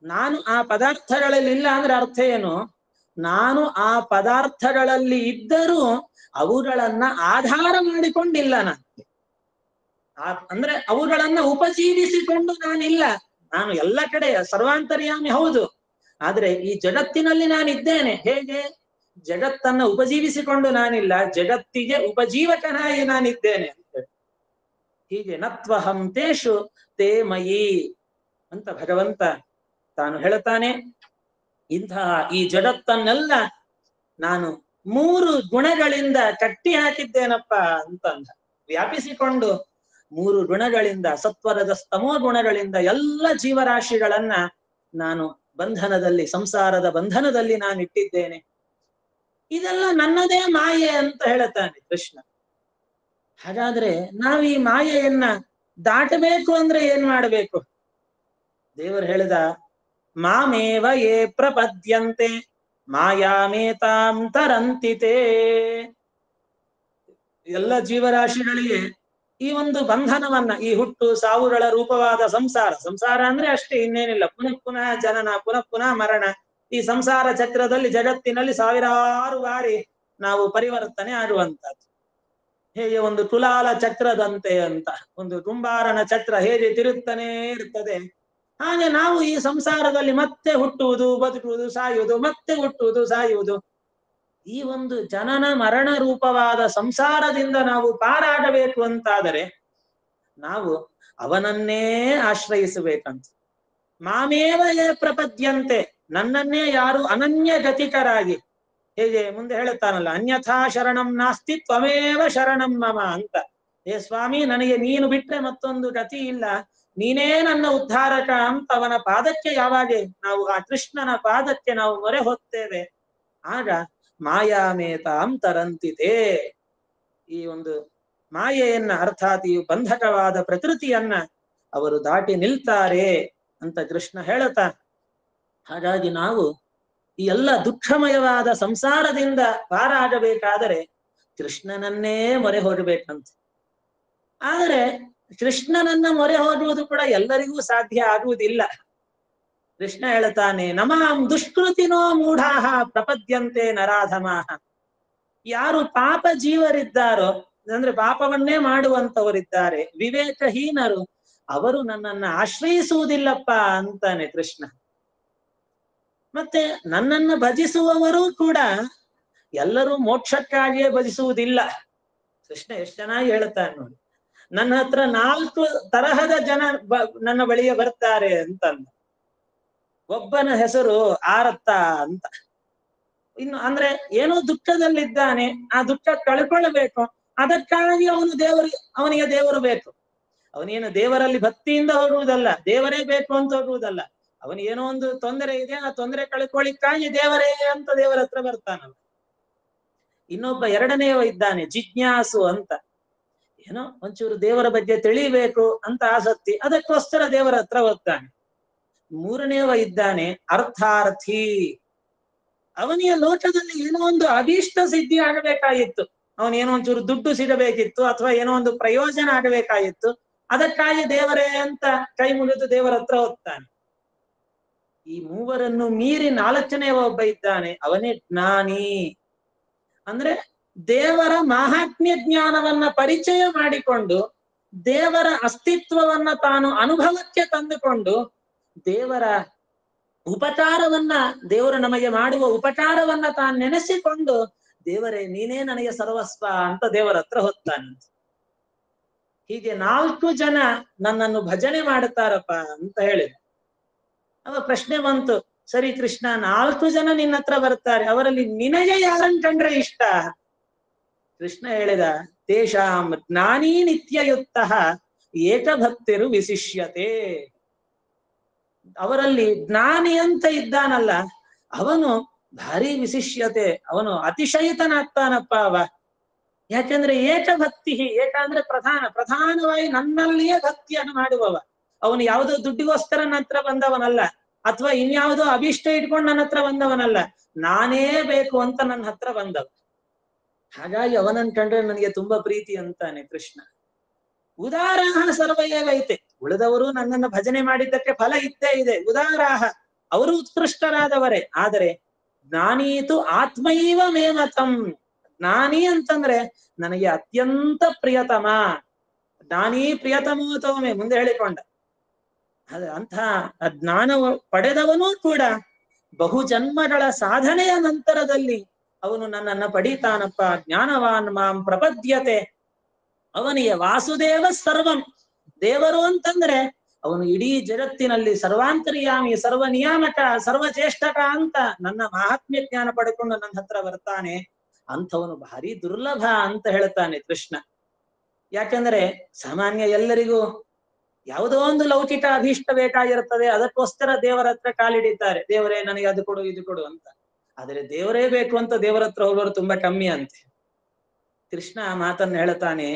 ನಾನು ಆ ಪದಾರ್ಥಗಳಲ್ಲಿ ಇಲ್ಲ ಅಂದ್ರೆ ಅರ್ಥ ಏನು, ನಾನು ಆ ಪದಾರ್ಥಗಳಲ್ಲಿ ಇದ್ದರೂ ಅವುಗಳನ್ನ ಆಧಾರ ಮಾಡಿಕೊಂಡಿಲ್ಲ ನಾನು. ಅಂದ್ರೆ ಅವುಗಳನ್ನ ಉಪಜೀವಿಸಿಕೊಂಡು ನಾನಿಲ್ಲ. ನಾನು ಎಲ್ಲ ಕಡೆ ಸರ್ವಾಂತರ್ಯಾಮಿ ಹೌದು, ಆದ್ರೆ ಈ ಜಗತ್ತಿನಲ್ಲಿ ನಾನಿದ್ದೇನೆ. ಹೇಗೆ? ಜಗತ್ತನ್ನ ಉಪಜೀವಿಸಿಕೊಂಡು ನಾನಿಲ್ಲ, ಜಗತ್ತಿಗೆ ಉಪಜೀವಕನಾಗಿ ನಾನಿದ್ದೇನೆ ಅಂತ. ಹೀಗೆ ನತ್ವಹಂ ತೇಷು ತೇ ಮಯಿ ಅಂತ ಭಗವಂತ ತಾನು ಹೇಳ್ತಾನೆ. ಇಂತಹ ಈ ಜಗತ್ತನ್ನೆಲ್ಲ ನಾನು 3 ಗುಣಗಳಿಂದ ಕಟ್ಟಿ ಹಾಕಿದ್ದೇನಪ್ಪ ಅಂತಂದ. ವ್ಯಾಪಿಸಿಕೊಂಡು 3 ಗುಣಗಳಿಂದ, ಸತ್ವರದ ಸ್ತಮೋ ಗುಣಗಳಿಂದ ಎಲ್ಲ ಜೀವರಾಶಿಗಳನ್ನ ನಾನು ಬಂಧನದಲ್ಲಿ, ಸಂಸಾರದ ಬಂಧನದಲ್ಲಿ ನಾನು ಇಟ್ಟಿದ್ದೇನೆ. ಇದೆಲ್ಲ ನನ್ನದೇ ಮಾಯೆ ಅಂತ ಹೇಳುತ್ತಾನೆ ಕೃಷ್ಣ. ಹಾಗಾದ್ರೆ ನಾವು ಈ ಮಾಯೆಯನ್ನ ದಾಟಬೇಕು ಅಂದ್ರೆ ಏನ್ ಮಾಡಬೇಕು? ದೇವರು ಹೇಳಿದ, ಮಾಮೇವ ಯೇ ಪ್ರಪದ್ಯಂತೆ ಮಾಯಾಮೇತಾಂ ತರಂತಿತೇ. ಎಲ್ಲ ಜೀವರಾಶಿಗಳಿಗೆ ಈ ಒಂದು ಬಂಧನವನ್ನ, ಈ ಹುಟ್ಟು ಸಾವುಗಳ ರೂಪವಾದ ಸಂಸಾರ ಅಂದ್ರೆ ಅಷ್ಟೇ, ಇನ್ನೇನಿಲ್ಲ. ಪುನಃ ಪುನಃ ಜನನ, ಪುನಃ ಪುನಃ ಮರಣ. ಈ ಸಂಸಾರ ಚಕ್ರದಲ್ಲಿ, ಜಗತ್ತಿನಲ್ಲಿ ಸಾವಿರಾರು ಬಾರಿ ನಾವು ಪರಿವರ್ತನೆ ಆಗುವಂತದ್ದು. ಹೇಗೆ ಒಂದು ತುಲಾಲ ಚಕ್ರದಂತೆ ಅಂತ, ಒಂದು ಕುಂಬಾರನ ಚಕ್ರ ಹೇಗೆ ತಿರುಗ್ತಾನೆ ಇರ್ತದೆ, ಹಾಗೆ ನಾವು ಈ ಸಂಸಾರದಲ್ಲಿ ಮತ್ತೆ ಹುಟ್ಟುವುದು, ಬದುಕುವುದು, ಸಾಯುವುದು, ಮತ್ತೆ ಹುಟ್ಟುವುದು, ಸಾಯುವುದು. ಈ ಒಂದು ಜನನ ಮರಣ ರೂಪವಾದ ಸಂಸಾರದಿಂದ ನಾವು ಪಾರಾಗಬೇಕು ಅಂತಾದರೆ ನಾವು ಅವನನ್ನೇ ಆಶ್ರಯಿಸಬೇಕಂತ. ಮಾಮೇವ ಯೇ ಪ್ರಪದ್ಯಂತೆ, ನನ್ನನ್ನೇ ಯಾರು ಅನನ್ಯ ಗತಿಕರಾಗಿ, ಹೇಗೆ ಮುಂದೆ ಹೇಳುತ್ತಾನಲ್ಲ, ಅನ್ಯಥಾ ಶರಣಂ ನಾಸ್ತಿ ತ್ವಮೇವ ಶರಣಂ ಮಮ ಅಂತ. ಹೇ ಸ್ವಾಮಿ, ನನಗೆ ನೀನು ಬಿಟ್ರೆ ಮತ್ತೊಂದು ಗತಿ ಇಲ್ಲ, ನೀನೇ ನನ್ನ ಉದ್ಧಾರಕ ಅಂತ ಅವನ ಪಾದಕ್ಕೆ ಯಾವಾಗ ನಾವು, ಆ ಕೃಷ್ಣನ ಪಾದಕ್ಕೆ ನಾವು ಮೊರೆ ಹೋಗ್ತೇವೆ, ಆಗ ಮಾಯಾಮೇತಾಂ ತರಂತಿತೆ. ಈ ಒಂದು ಮಾಯೆಯನ್ನ, ಅರ್ಥಾತ್ ಈ ಬಂಧಕವಾದ ಪ್ರಕೃತಿಯನ್ನ ಅವರು ದಾಟಿ ನಿಲ್ತಾರೆ ಅಂತ ಕೃಷ್ಣ ಹೇಳುತ್ತಾ. ಹಾಗಾಗಿ ನಾವು ಈ ಎಲ್ಲ ದುಃಖಮಯವಾದ ಸಂಸಾರದಿಂದ ಪಾರಾಗಬೇಕಾದರೆ ಕೃಷ್ಣನನ್ನೇ ಮೊರೆ ಹೋಗಬೇಕಂತ. ಆದರೆ ಕೃಷ್ಣನನ್ನ ಮೊರೆ ಹೋಗುವುದು ಕೂಡ ಎಲ್ಲರಿಗೂ ಸಾಧ್ಯ ಆಗುವುದಿಲ್ಲ. ಕೃಷ್ಣ ಹೇಳ್ತಾನೆ, ನಮಾಂ ದುಷ್ಕೃತಿನೋ ಮೂಢಾಹ ಪ್ರಪದ್ಯಂತೆ ನರಾಧಮಾಹ. ಯಾರು ಪಾಪ ಜೀವರಿದ್ದಾರೋ, ಅಂದ್ರೆ ಪಾಪವನ್ನೇ ಮಾಡುವಂತವರಿದ್ದಾರೆ, ವಿವೇಕಹೀನರು, ಅವರು ನನ್ನನ್ನ ಆಶ್ರಯಿಸುವುದಿಲ್ಲಪ್ಪ ಅಂತಾನೆ ಕೃಷ್ಣ. ಮತ್ತೆ ನನ್ನನ್ನು ಭಜಿಸುವವರು ಕೂಡ ಎಲ್ಲರೂ ಮೋಕ್ಷಕ್ಕಾಗಿಯೇ ಭಜಿಸುವುದಿಲ್ಲ. ಕೃಷ್ಣ ಎಷ್ಟು ಚೆನ್ನಾಗಿ ಹೇಳುತ್ತಾನೆ ನೋಡಿ. ನನ್ನ ಹತ್ರ 4 ತರಹದ ಜನ ನನ್ನ ಬಳಿಗೆ ಬರ್ತಾರೆ ಅಂತಂದ. ಒಬ್ಬನ ಹೆಸರು ಆರತ್ತ ಅಂತ. ಇನ್ನು ಅಂದ್ರೆ ಏನೋ ದುಃಖದಲ್ಲಿದ್ದಾನೆ, ಆ ದುಃಖ ಕಳ್ಕೊಳ್ಬೇಕು, ಅದಕ್ಕಾಗಿ ಅವನಿಗೆ ದೇವರು ಬೇಕು. ಅವನೇನು ದೇವರಲ್ಲಿ ಭಕ್ತಿಯಿಂದ ಹೋಗುವುದಲ್ಲ, ದೇವರೇ ಬೇಕು ಅಂತ ಹೋಗುವುದಲ್ಲ. ಅವನಿಗೇನೋ ಒಂದು ತೊಂದರೆ ಇದೆ, ಆ ತೊಂದರೆ ಕಳ್ಕೊಳ್ಳಿಕ್ಕಾಗಿ ದೇವರೇ ಅಂತ ದೇವರ ಹತ್ರ ಬರ್ತಾನಲ್ಲ. ಇನ್ನೊಬ್ಬ ಎರಡನೆಯವ ಇದ್ದಾನೆ ಜಿಜ್ಞಾಸು ಅಂತ. ಏನೋ ಒಂಚೂರು ದೇವರ ಬಗ್ಗೆ ತಿಳಿಬೇಕು ಅಂತ ಆಸಕ್ತಿ, ಅದಕ್ಕೋಸ್ಕರ ದೇವರ ಹತ್ರ ಹೋಗ್ತಾನೆ. ಮೂರನೆಯವ ಇದ್ದಾನೆ ಅರ್ಥಾರ್ಥಿ. ಅವನಿಗೆ ಲೋಕದಲ್ಲಿ ಏನೋ ಒಂದು ಅಭೀಷ್ಟ ಸಿದ್ಧಿ ಆಗಬೇಕಾಗಿತ್ತು, ಅವನೇನೋ ಒಂಚೂರು ದುಡ್ಡು ಸಿಗಬೇಕಿತ್ತು, ಅಥವಾ ಏನೋ ಒಂದು ಪ್ರಯೋಜನ ಆಗಬೇಕಾಗಿತ್ತು, ಅದಕ್ಕಾಗಿ ದೇವರೇ ಅಂತ ಕೈ ಮುಗಿದು ದೇವರ ಹತ್ರ ಹೋಗ್ತಾನೆ. ಈ ಮೂವರನ್ನು ಮೀರಿ 4ನೆಯ ಒಬ್ಬ ಇದ್ದಾನೆ, ಅವನೇ ಜ್ಞಾನಿ. ಅಂದ್ರೆ ದೇವರ ಮಾಹಾತ್ಮ್ಯ ಜ್ಞಾನವನ್ನ ಪರಿಚಯ ಮಾಡಿಕೊಂಡು, ದೇವರ ಅಸ್ತಿತ್ವವನ್ನ ತಾನು ಅನುಭವಕ್ಕೆ ತಂದುಕೊಂಡು, ದೇವರ ಉಪಚಾರವನ್ನ, ದೇವರು ನಮಗೆ ಮಾಡುವ ಉಪಚಾರವನ್ನ ತಾನು ನೆನೆಸಿಕೊಂಡು, ದೇವರೇ ನೀನೇ ನನಗೆ ಸರ್ವಸ್ವ ಅಂತ ದೇವರ ಹತ್ರ ಹೋಗ್ತಾನೆ. ಹೀಗೆ 4 ಜನ ನನ್ನನ್ನು ಭಜನೆ ಮಾಡುತ್ತಾರಪ್ಪ ಅಂತ ಹೇಳಿದ. ಅವ ಪ್ರಶ್ನೆ ಬಂತು, ಸರಿ ಕೃಷ್ಣ, 4 ಜನ ನಿನ್ನ ಹತ್ರ ಬರ್ತಾರೆ, ಅವರಲ್ಲಿ ನಿನಗೆ ಯಾರನ್ನು ಕಂಡ್ರೆ ಇಷ್ಟ? ಕೃಷ್ಣ ಹೇಳಿದ, ತೇಷಾಂ ಜ್ಞಾನಿ ನಿತ್ಯಯುಕ್ತ ಏಕಭಕ್ತಿರು ವಿಶಿಷ್ಯತೆ. ಅವರಲ್ಲಿ ಜ್ಞಾನಿ ಅಂತ ಇದ್ದಾನಲ್ಲ, ಅವನು ಭಾರಿ ವಿಶಿಷ್ಯತೆ, ಅವನು ಅತಿಶಯಿತನಾಗ್ತಾನಪ್ಪ ಅವ. ಯಾಕೆಂದ್ರೆ ಏಕಭಕ್ತಿ, ಏಕ ಅಂದ್ರೆ ಪ್ರಧಾನವಾಗಿ ನನ್ನಲ್ಲಿಯೇ ಭಕ್ತಿಯನ್ನು ಮಾಡುವವ. ಅವನು ಯಾವುದೋ ದುಡ್ಡಿಗೋಸ್ಕರ ನನ್ನ ಹತ್ರ ಬಂದವನಲ್ಲ, ಅಥವಾ ಇನ್ಯಾವುದೋ ಅಭಿಷ್ಟ ಇಟ್ಕೊಂಡು ನನ್ನ ಹತ್ರ ಬಂದವನಲ್ಲ, ನಾನೇ ಬೇಕು ಅಂತ ನನ್ನ ಹತ್ರ ಬಂದವ. ಹಾಗಾಗಿ ಅವನನ್ನು ಕಂಡ್ರೆ ನನಗೆ ತುಂಬಾ ಪ್ರೀತಿ ಅಂತಾನೆ ಕೃಷ್ಣ. ಉದಾರಾಹ ಸರ್ವಯೇವ ಐತೆ, ಉಳಿದವರು ನನ್ನನ್ನು ಭಜನೆ ಮಾಡಿದ್ದಕ್ಕೆ ಫಲ ಇದ್ದೇ ಇದೆ. ಉದಾರಾಹ, ಅವರು ಉತ್ಕೃಷ್ಟರಾದವರೇ. ಆದರೆ ಜ್ಞಾನೀತು ಆತ್ಮೈವ ಮೇಮತಂ. ಜ್ಞಾನಿ ಅಂತಂದ್ರೆ ನನಗೆ ಅತ್ಯಂತ ಪ್ರಿಯತಮ. ಜ್ಞಾನಿ ಪ್ರಿಯತಮೋತಮೇ ಮುಂದೆ ಹೇಳಿಕೊಂಡ. ಅಂಥ ಜ್ಞಾನ ಪಡೆದವನೂ ಕೂಡ ಬಹು ಜನ್ಮಗಳ ಸಾಧನೆಯ ನಂತರದಲ್ಲಿ ಅವನು ನನ್ನನ್ನ ಪಡೀತಾನಪ್ಪ. ಜ್ಞಾನವಾನ್ ಮಾಂ ಪ್ರಪದ್ಯತೆ. ಅವನಿಗೆ ವಾಸುದೇವ ಸರ್ವಂ. ದೇವರು ಅಂತಂದ್ರೆ ಅವನು ಇಡೀ ಜಗತ್ತಿನಲ್ಲಿ ಸರ್ವಾಂತರ್ಯಾಮಿ, ಸರ್ವ ನಿಯಾಮಕ, ಸರ್ವಚೇಷ್ಟಕ ಅಂತ ನನ್ನ ಮಹಾತ್ಮ್ಯ ಜ್ಞಾನ ಪಡ್ಕೊಂಡು ನನ್ನ ಹತ್ರ ಬರ್ತಾನೆ. ಅಂಥವನು ಭಾರಿ ದುರ್ಲಭ ಅಂತ ಹೇಳ್ತಾನೆ ಕೃಷ್ಣ. ಯಾಕೆಂದ್ರೆ ಸಾಮಾನ್ಯ ಎಲ್ಲರಿಗೂ ಯಾವುದೋ ಒಂದು ಲೌಕಿಕ ಅಭೀಷ್ಟ ಬೇಕಾಗಿರುತ್ತದೆ, ಅದಕ್ಕೋಸ್ಕರ ದೇವರ ಹತ್ರ ಕಾಲಿಡಿದ್ದಾರೆ, ದೇವರೇ ನನಗೆ ಅದು ಕೊಡು ಇದು ಕೊಡು ಅಂತ. ಆದ್ರೆ ದೇವರೇ ಬೇಕು ಅಂತ ದೇವರ ಹತ್ರ ಹೋಗೋರು ತುಂಬಾ ಕಮ್ಮಿ ಅಂತೆ. ಕೃಷ್ಣ ಮಾತನ್ನ ಹೇಳ್ತಾನೆ,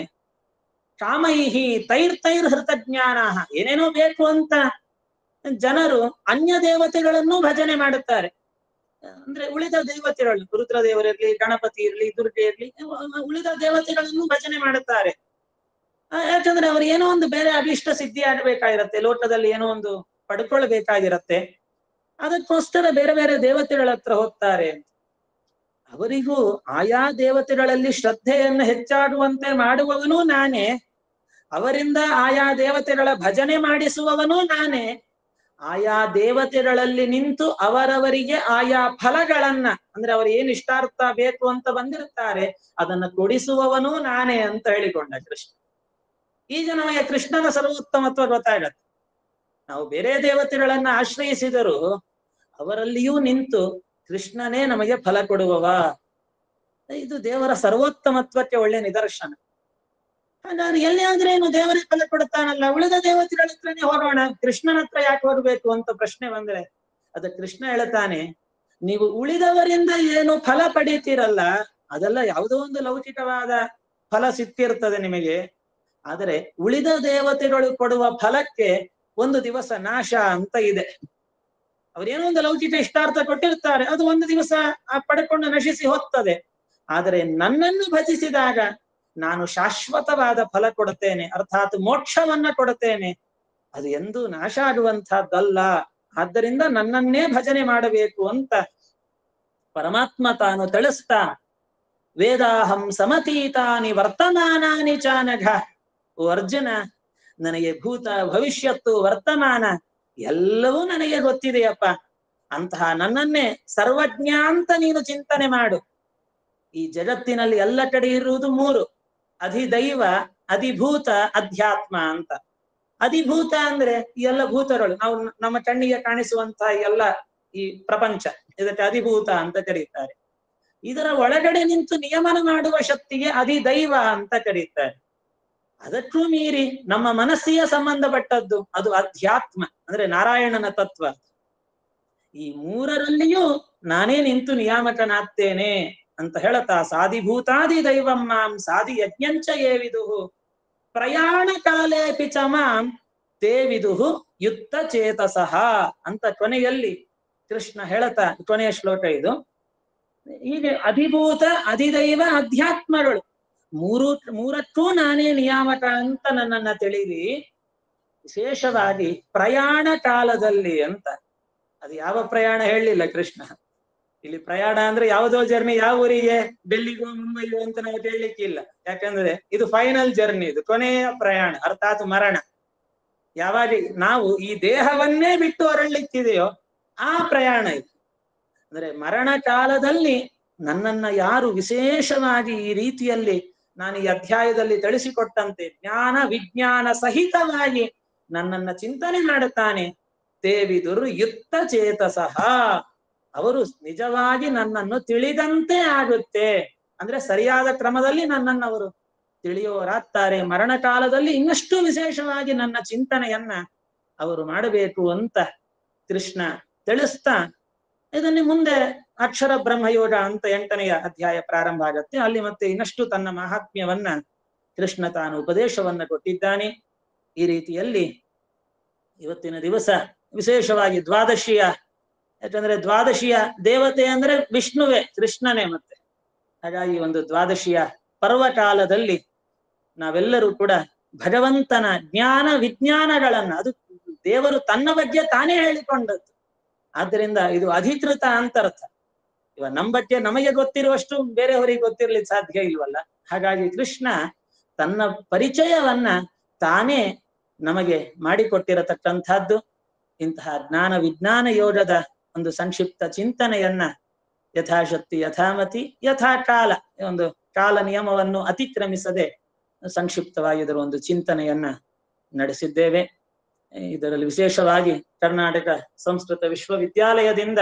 ಕಾಮೈಹಿ ತೈರ್ತೈರ್ ಹೃತಜ್ಞಾನ. ಏನೇನೋ ಬೇಕು ಅಂತ ಜನರು ಅನ್ಯ ದೇವತೆಗಳನ್ನು ಭಜನೆ ಮಾಡುತ್ತಾರೆ. ಅಂದ್ರೆ ಉಳಿದ ದೇವತೆಗಳು, ರುದ್ರ ದೇವರಿರ್ಲಿ, ಗಣಪತಿ ಇರ್ಲಿ, ದುರ್ಗೆ ಇರ್ಲಿ, ಉಳಿದ ದೇವತೆಗಳನ್ನು ಭಜನೆ ಮಾಡುತ್ತಾರೆ. ಯಾಕಂದ್ರೆ ಅವ್ರು ಏನೋ ಒಂದು ಬೇರೆ ಅಭೀಷ್ಟ ಸಿದ್ಧಿ ಆಗಬೇಕಾಗಿರತ್ತೆ, ಲೋಕದಲ್ಲಿ ಏನೋ ಒಂದು ಪಡ್ಕೊಳ್ಬೇಕಾಗಿರತ್ತೆ, ಅದಕ್ಕೋಸ್ಕರ ಬೇರೆ ಬೇರೆ ದೇವತೆಗಳ ಹತ್ರ ಹೋಗ್ತಾರೆ. ಅವರಿಗೂ ಆಯಾ ದೇವತೆಗಳಲ್ಲಿ ಶ್ರದ್ಧೆಯನ್ನು ಹೆಚ್ಚಾಗುವಂತೆ ಮಾಡುವವನೂ ನಾನೇ, ಅವರಿಂದ ಆಯಾ ದೇವತೆಗಳ ಭಜನೆ ಮಾಡಿಸುವವನೂ ನಾನೇ, ಆಯಾ ದೇವತೆಗಳಲ್ಲಿ ನಿಂತು ಅವರವರಿಗೆ ಆಯಾ ಫಲಗಳನ್ನ, ಅಂದ್ರೆ ಅವರು ಏನ್ ಇಷ್ಟಾರ್ಥ ಬೇಕು ಅಂತ ಬಂದಿರ್ತಾರೆ, ಅದನ್ನ ಕೊಡಿಸುವವನೂ ನಾನೇ ಅಂತ ಹೇಳಿಕೊಂಡ ಕೃಷ್ಣ. ಈಗ ನಮಗೆ ಕೃಷ್ಣನ ಸರ್ವೋತ್ತಮತ್ವ ಗೊತ್ತಾಗತ್ತೆ. ನಾವು ಬೇರೆ ದೇವತೆಗಳನ್ನ ಆಶ್ರಯಿಸಿದರೂ ಅವರಲ್ಲಿಯೂ ನಿಂತು ಕೃಷ್ಣನೇ ನಮಗೆ ಫಲ ಕೊಡುವವ. ಇದು ದೇವರ ಸರ್ವೋತ್ತಮತ್ವಕ್ಕೆ ಒಳ್ಳೆ ನಿದರ್ಶನ. ಹಾಗಾದ್ರೆ ಎಲ್ಲಿ ಆದ್ರೇನು ದೇವರೇ ಫಲ ಕೊಡ್ತಾನಲ್ಲ, ಉಳಿದ ದೇವತೆಗಳ ಹತ್ರನೇ ಹೋಗೋಣ, ಕೃಷ್ಣನ ಹತ್ರ ಯಾಕೆ ಹೋಗ್ಬೇಕು ಅಂತ ಪ್ರಶ್ನೆ ಬಂದ್ರೆ, ಅದ ಕೃಷ್ಣ ಹೇಳ್ತಾನೆ, ನೀವು ಉಳಿದವರಿಂದ ಏನು ಫಲ ಪಡೀತೀರಲ್ಲ, ಅದೆಲ್ಲ ಯಾವುದೋ ಒಂದು ಲೌಕಿಕವಾದ ಫಲ ಸಿಕ್ತಿರ್ತದೆ ನಿಮಗೆ. ಆದರೆ ಉಳಿದ ದೇವತೆಗಳು ಕೊಡುವ ಫಲಕ್ಕೆ ಒಂದು ದಿವಸ ನಾಶ ಅಂತ ಇದೆ. ಅವ್ರೇನೋ ಒಂದು ಲೌಕಿಕ ಇಷ್ಟಾರ್ಥ ಕೊಟ್ಟಿರ್ತಾರೆ, ಅದು ಒಂದು ದಿವಸ ಪಡ್ಕೊಂಡು ನಶಿಸಿ ಹೋಗ್ತದೆ. ಆದರೆ ನನ್ನನ್ನು ಭಜಿಸಿದಾಗ ನಾನು ಶಾಶ್ವತವಾದ ಫಲ ಕೊಡುತ್ತೇನೆ, ಅರ್ಥಾತ್ ಮೋಕ್ಷವನ್ನ ಕೊಡುತ್ತೇನೆ. ಅದು ಎಂದೂ ನಾಶ ಆಗುವಂತಹದ್ದಲ್ಲ. ಆದ್ದರಿಂದ ನನ್ನನ್ನೇ ಭಜನೆ ಮಾಡಬೇಕು ಅಂತ ಪರಮಾತ್ಮ ತಾನು ತಿಳಿಸ್ತಾ, ವೇದಾಹಂ ಸಮತೀತಾನಿ ವರ್ತಮಾನಾನಿ ಚಾನಘ. ಓ ಅರ್ಜುನ, ನನಗೆ ಭೂತ ಭವಿಷ್ಯತ್ತು ವರ್ತಮಾನ ಎಲ್ಲವೂ ನನಗೆ ಗೊತ್ತಿದೆಯಪ್ಪ. ಅಂತಹ ನನ್ನನ್ನೇ ಸರ್ವಜ್ಞ ಅಂತ ನೀನು ಚಿಂತನೆ ಮಾಡು. ಈ ಜಗತ್ತಿನಲ್ಲಿ ಎಲ್ಲ ಕಡೆ ಇರುವುದು ಮೂರು: ಅಧಿದೈವ, ಅಧಿಭೂತ, ಅಧ್ಯಾತ್ಮ ಅಂತ. ಅಧಿಭೂತ ಅಂದ್ರೆ ಈ ಎಲ್ಲ ಭೂತಗಳು, ನಾವು ನಮ್ಮ ಕಣ್ಣಿಗೆ ಕಾಣಿಸುವಂತಹ ಎಲ್ಲ ಈ ಪ್ರಪಂಚ, ಇದಕ್ಕೆ ಅಧಿಭೂತ ಅಂತ ಕರೀತಾರೆ. ಇದರ ಒಳಗಡೆ ನಿಂತು ನಿಯಮನ ಮಾಡುವ ಶಕ್ತಿಗೆ ಅಧಿದೈವ ಅಂತ ಕರೀತಾರೆ. ಅದಕ್ಕೂ ಮೀರಿ ನಮ್ಮ ಮನಸ್ಸಿಗೆ ಸಂಬಂಧಪಟ್ಟದ್ದು ಅದು ಅಧ್ಯಾತ್ಮ, ಅಂದ್ರೆ ನಾರಾಯಣನ ತತ್ವ. ಈ ಮೂರರಲ್ಲಿಯೂ ನಾನೇ ನಿಂತು ನಿಯಾಮಕನಾಗ್ತೇನೆ ಅಂತ ಹೇಳತಾ, ಸಾಧಿಭೂತಾದಿ ದೈವಂ ಮಾಂ ಸಾಧಿ ಯಜ್ಞಂಚ ಯೇ ವಿದುಹು ಪ್ರಯಾಣ ಕಾಲೇಪಿ ಚ ಮಾಂ ತೇ ವಿದುಹು ಯುಕ್ತ ಚೇತಸಃ ಅಂತ ಕೊನೆಯಲ್ಲಿ ಕೃಷ್ಣ ಹೇಳತಾ, ಕೊನೆಯ ಶ್ಲೋಕ ಇದು. ಹೀಗೆ ಅಧಿಭೂತ, ಅಧಿದೈವ, ಅಧ್ಯಾತ್ಮಗಳು ಮೂರಕ್ಕೂ ನಾನೇ ನಿಯಾಮಕ ಅಂತ ನನ್ನನ್ನ ತಿಳಿರಿ. ವಿಶೇಷವಾಗಿ ಪ್ರಯಾಣ ಕಾಲದಲ್ಲಿ ಅಂತ. ಅದು ಯಾವ ಪ್ರಯಾಣ ಹೇಳಲಿಲ್ಲ ಕೃಷ್ಣ. ಇಲ್ಲಿ ಪ್ರಯಾಣ ಅಂದ್ರೆ ಯಾವುದೋ ಜರ್ನಿ, ಯಾವ ಊರಿಗೆ, ಡೆಲ್ಲಿಗೋ ಮುಂಬೈಗೋ ಅಂತ ನಾವು ಹೇಳಲಿಕ್ಕಿಲ್ಲ. ಯಾಕಂದ್ರೆ ಇದು ಫೈನಲ್ ಜರ್ನಿ, ಇದು ಕೊನೆಯ ಪ್ರಯಾಣ, ಅರ್ಥಾತ್ ಮರಣ. ಯಾವಾಗ ನಾವು ಈ ದೇಹವನ್ನೇ ಬಿಟ್ಟು ಹೊರಡ್ಲಿಕ್ಕಿದೆಯೋ ಆ ಪ್ರಯಾಣ ಇದು. ಅಂದ್ರೆ ಮರಣ ಕಾಲದಲ್ಲಿ ನನ್ನನ್ನ ಯಾರು ವಿಶೇಷವಾಗಿ ಈ ರೀತಿಯಲ್ಲಿ ನಾನು ಈ ಅಧ್ಯಾಯದಲ್ಲಿ ತಿಳಿಸಿಕೊಟ್ಟಂತೆ ಜ್ಞಾನ ವಿಜ್ಞಾನ ಸಹಿತವಾಗಿ ನನ್ನನ್ನ ಚಿಂತನೆ ಮಾಡುತ್ತಾನೆ, ತೇವಿದುರು ಯುಕ್ತ ಚೇತಸಃ, ಅವರು ನಿಜವಾಗಿ ನನ್ನನ್ನು ತಿಳಿದಂತೆ ಆಗುತ್ತೆ. ಅಂದ್ರೆ ಸರಿಯಾದ ಕ್ರಮದಲ್ಲಿ ನನ್ನನ್ನು ಅವರು ತಿಳಿಯೋರಾಗ್ತಾರೆ. ಮರಣ ಕಾಲದಲ್ಲಿ ಇನ್ನಷ್ಟು ವಿಶೇಷವಾಗಿ ನನ್ನ ಚಿಂತನೆಯನ್ನ ಅವರು ಮಾಡಬೇಕು ಅಂತ ಕೃಷ್ಣ ತಿಳಿಸ್ತಾ, ಇದನ್ನು ಮುಂದೆ ಅಕ್ಷರ ಬ್ರಹ್ಮಯೋಗ ಅಂತ 8ನೆಯ ಅಧ್ಯಾಯ ಪ್ರಾರಂಭ ಆಗತ್ತೆ. ಅಲ್ಲಿ ಮತ್ತೆ ಇನ್ನಷ್ಟು ತನ್ನ ಮಹಾತ್ಮ್ಯವನ್ನ ಕೃಷ್ಣ ತಾನು ಉಪದೇಶವನ್ನ ಕೊಟ್ಟಿದ್ದಾನೆ. ಈ ರೀತಿಯಲ್ಲಿ ಇವತ್ತಿನ ದಿವಸ ವಿಶೇಷವಾಗಿ ದ್ವಾದಶಿಯ, ಯಾಕಂದ್ರೆ ದ್ವಾದಶಿಯ ದೇವತೆ ಅಂದ್ರೆ ವಿಷ್ಣುವೇ, ಕೃಷ್ಣನೇ. ಮತ್ತೆ ಹಾಗಾಗಿ ಒಂದು ದ್ವಾದಶಿಯ ಪರ್ವಕಾಲದಲ್ಲಿ ನಾವೆಲ್ಲರೂ ಕೂಡ ಭಗವಂತನ ಜ್ಞಾನ ವಿಜ್ಞಾನಗಳನ್ನ, ಅದು ದೇವರು ತನ್ನ ಬಗ್ಗೆ ತಾನೇ ಹೇಳಿಕೊಂಡದ್ದು. ಆದ್ದರಿಂದ ಇದು ಅಧಿಕೃತ ಅಂತರ್ಥ. ಇವ ನಮ್ಮ ಬಗ್ಗೆ ನಮಗೆ ಗೊತ್ತಿರುವಷ್ಟು ಬೇರೆಯವರಿಗೆ ಗೊತ್ತಿರ್ಲಿಕ್ಕೆ ಸಾಧ್ಯ ಇಲ್ವಲ್ಲ. ಹಾಗಾಗಿ ಕೃಷ್ಣ ತನ್ನ ಪರಿಚಯವನ್ನ ತಾನೇ ನಮಗೆ ಮಾಡಿಕೊಟ್ಟಿರತಕ್ಕಂಥದ್ದು. ಇಂತಹ ಜ್ಞಾನ ವಿಜ್ಞಾನ ಯೋಗದ ಒಂದು ಸಂಕ್ಷಿಪ್ತ ಚಿಂತನೆಯನ್ನ ಯಥಾಶಕ್ತಿ ಯಥಾಮತಿ ಯಥಾಕಾಲ, ಒಂದು ಕಾಲ ನಿಯಮವನ್ನು ಅತಿಕ್ರಮಿಸದೆ ಸಂಕ್ಷಿಪ್ತವಾಗಿ ಇದರ ಒಂದು ಚಿಂತನೆಯನ್ನ ನಡೆಸಿದ್ದೇವೆ. ಇದರಲ್ಲಿ ವಿಶೇಷವಾಗಿ ಕರ್ನಾಟಕ ಸಂಸ್ಕೃತ ವಿಶ್ವವಿದ್ಯಾಲಯದಿಂದ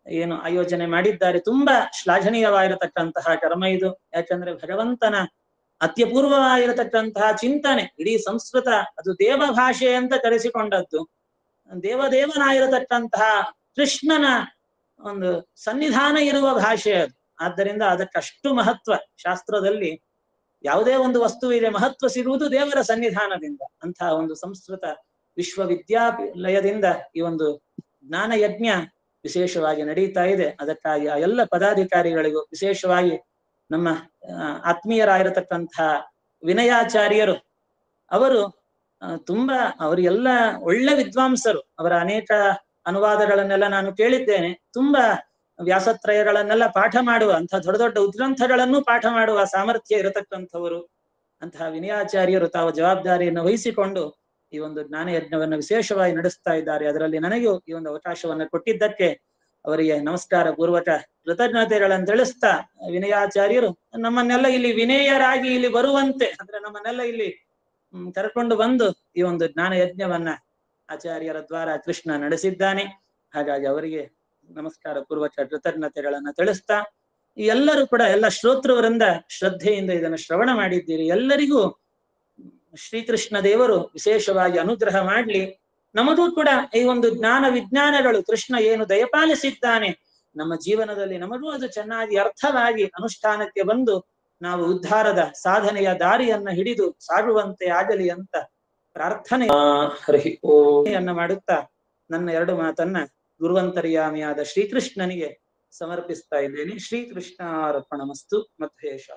ಏನು ಆಯೋಜನೆ ಮಾಡಿದ್ದಾರೆ, ತುಂಬಾ ಶ್ಲಾಘನೀಯವಾಗಿರತಕ್ಕಂತಹ ಕರ್ಮ ಇದು. ಯಾಕಂದ್ರೆ ಭಗವಂತನ ಅತ್ಯಪೂರ್ವವಾಗಿರತಕ್ಕಂತಹ ಚಿಂತನೆ, ಇಡೀ ಸಂಸ್ಕೃತ ಅದು ದೇವ ಭಾಷೆ ಅಂತ ಕರೆಸಿಕೊಂಡದ್ದು, ದೇವದೇವನಾಗಿರತಕ್ಕಂತಹ ಕೃಷ್ಣನ ಒಂದು ಸನ್ನಿಧಾನ ಇರುವ ಭಾಷೆ ಅದು. ಆದ್ದರಿಂದ ಅದಕ್ಕಷ್ಟು ಮಹತ್ವ. ಶಾಸ್ತ್ರದಲ್ಲಿ ಯಾವುದೇ ಒಂದು ವಸ್ತುವಿಗೆ ಮಹತ್ವ ಸಿಗುವುದು ದೇವರ ಸನ್ನಿಧಾನದಿಂದ. ಅಂತಹ ಒಂದು ಸಂಸ್ಕೃತ ವಿಶ್ವವಿದ್ಯಾಲಯದಿಂದ ಈ ಒಂದು ಜ್ಞಾನ ಯಜ್ಞ ವಿಶೇಷವಾಗಿ ನಡೀತಾ ಇದೆ. ಅದಕ್ಕಾಗಿ ಆ ಎಲ್ಲ ಪದಾಧಿಕಾರಿಗಳಿಗೂ, ವಿಶೇಷವಾಗಿ ನಮ್ಮ ಆತ್ಮೀಯರಾಗಿರತಕ್ಕಂತಹ ವಿನಯಾಚಾರ್ಯರು, ಅವರು ತುಂಬಾ ಅವರೆಲ್ಲ ಒಳ್ಳೆ ವಿದ್ವಾಂಸರು. ಅವರ ಅನೇಕ ಅನುವಾದಗಳನ್ನೆಲ್ಲ ನಾನು ಕೇಳಿದ್ದೇನೆ. ತುಂಬಾ ವ್ಯಾಸತ್ರಯಗಳನ್ನೆಲ್ಲ ಪಾಠ ಮಾಡುವ, ಅಂತಹ ದೊಡ್ಡ ದೊಡ್ಡ ಉದ್ಗ್ರಂಥಗಳನ್ನು ಪಾಠ ಮಾಡುವ ಸಾಮರ್ಥ್ಯ ಇರತಕ್ಕಂಥವರು. ಅಂತಹ ವಿನಯಾಚಾರ್ಯರು ತಾವು ಜವಾಬ್ದಾರಿಯನ್ನು ವಹಿಸಿಕೊಂಡು ಈ ಒಂದು ಜ್ಞಾನ ಯಜ್ಞವನ್ನು ವಿಶೇಷವಾಗಿ ನಡೆಸ್ತಾ ಇದ್ದಾರೆ. ಅದರಲ್ಲಿ ನನಗೂ ಈ ಒಂದು ಅವಕಾಶವನ್ನು ಕೊಟ್ಟಿದ್ದಕ್ಕೆ ಅವರಿಗೆ ನಮಸ್ಕಾರ ಪೂರ್ವಕ ಕೃತಜ್ಞತೆಗಳನ್ನು ತಿಳಿಸ್ತಾ, ವಿನಯಾಚಾರ್ಯರು ನಮ್ಮನ್ನೆಲ್ಲ ಇಲ್ಲಿ ವಿನಯರಾಗಿ ಇಲ್ಲಿ ಬರುವಂತೆ, ಅಂದ್ರೆ ನಮ್ಮನ್ನೆಲ್ಲ ಇಲ್ಲಿ ಕರ್ಕೊಂಡು ಬಂದು ಈ ಒಂದು ಜ್ಞಾನ ಯಜ್ಞವನ್ನ ಆಚಾರ್ಯರ ದ್ವಾರ ಕೃಷ್ಣ ನಡೆಸಿದ್ದಾನೆ. ಹಾಗಾಗಿ ಅವರಿಗೆ ನಮಸ್ಕಾರ ಪೂರ್ವಕ ಕೃತಜ್ಞತೆಗಳನ್ನ ತಿಳಿಸ್ತಾ, ಈ ಎಲ್ಲರೂ ಕೂಡ ಎಲ್ಲ ಶ್ರೋತೃವರಿಂದ ಶ್ರದ್ಧೆಯಿಂದ ಇದನ್ನು ಶ್ರವಣ ಮಾಡಿದ್ದೀರಿ. ಎಲ್ಲರಿಗೂ ಶ್ರೀಕೃಷ್ಣ ದೇವರು ವಿಶೇಷವಾಗಿ ಅನುಗ್ರಹ ಮಾಡ್ಲಿ. ನಮಗೂ ಕೂಡ ಈ ಒಂದು ಜ್ಞಾನ ವಿಜ್ಞಾನಗಳು ಕೃಷ್ಣ ಏನು ದಯಪಾಲಿಸಿದ್ದಾನೆ ನಮ್ಮ ಜೀವನದಲ್ಲಿ, ನಮಗೂ ಅದು ಚೆನ್ನಾಗಿ ಅರ್ಥವಾಗಿ ಅನುಷ್ಠಾನಕ್ಕೆ ಬಂದು ನಾವು ಉದ್ಧಾರದ ಸಾಧನೆಯ ದಾರಿಯನ್ನ ಹಿಡಿದು ಸಾಗುವಂತೆ ಆಗಲಿ ಅಂತ ಪ್ರಾರ್ಥನೆ ಮಾಡುತ್ತಾ ನನ್ನ 2 ಮಾತನ್ನ ಗುರುವಂತರ್ಯಾಮಿಯಾದ ಶ್ರೀಕೃಷ್ಣನಿಗೆ ಸಮರ್ಪಿಸ್ತಾ ಇದ್ದೇನೆ. ಶ್ರೀಕೃಷ್ಣಾರ್ಪಣಮಸ್ತು. ಮಧ್ವೇಶ.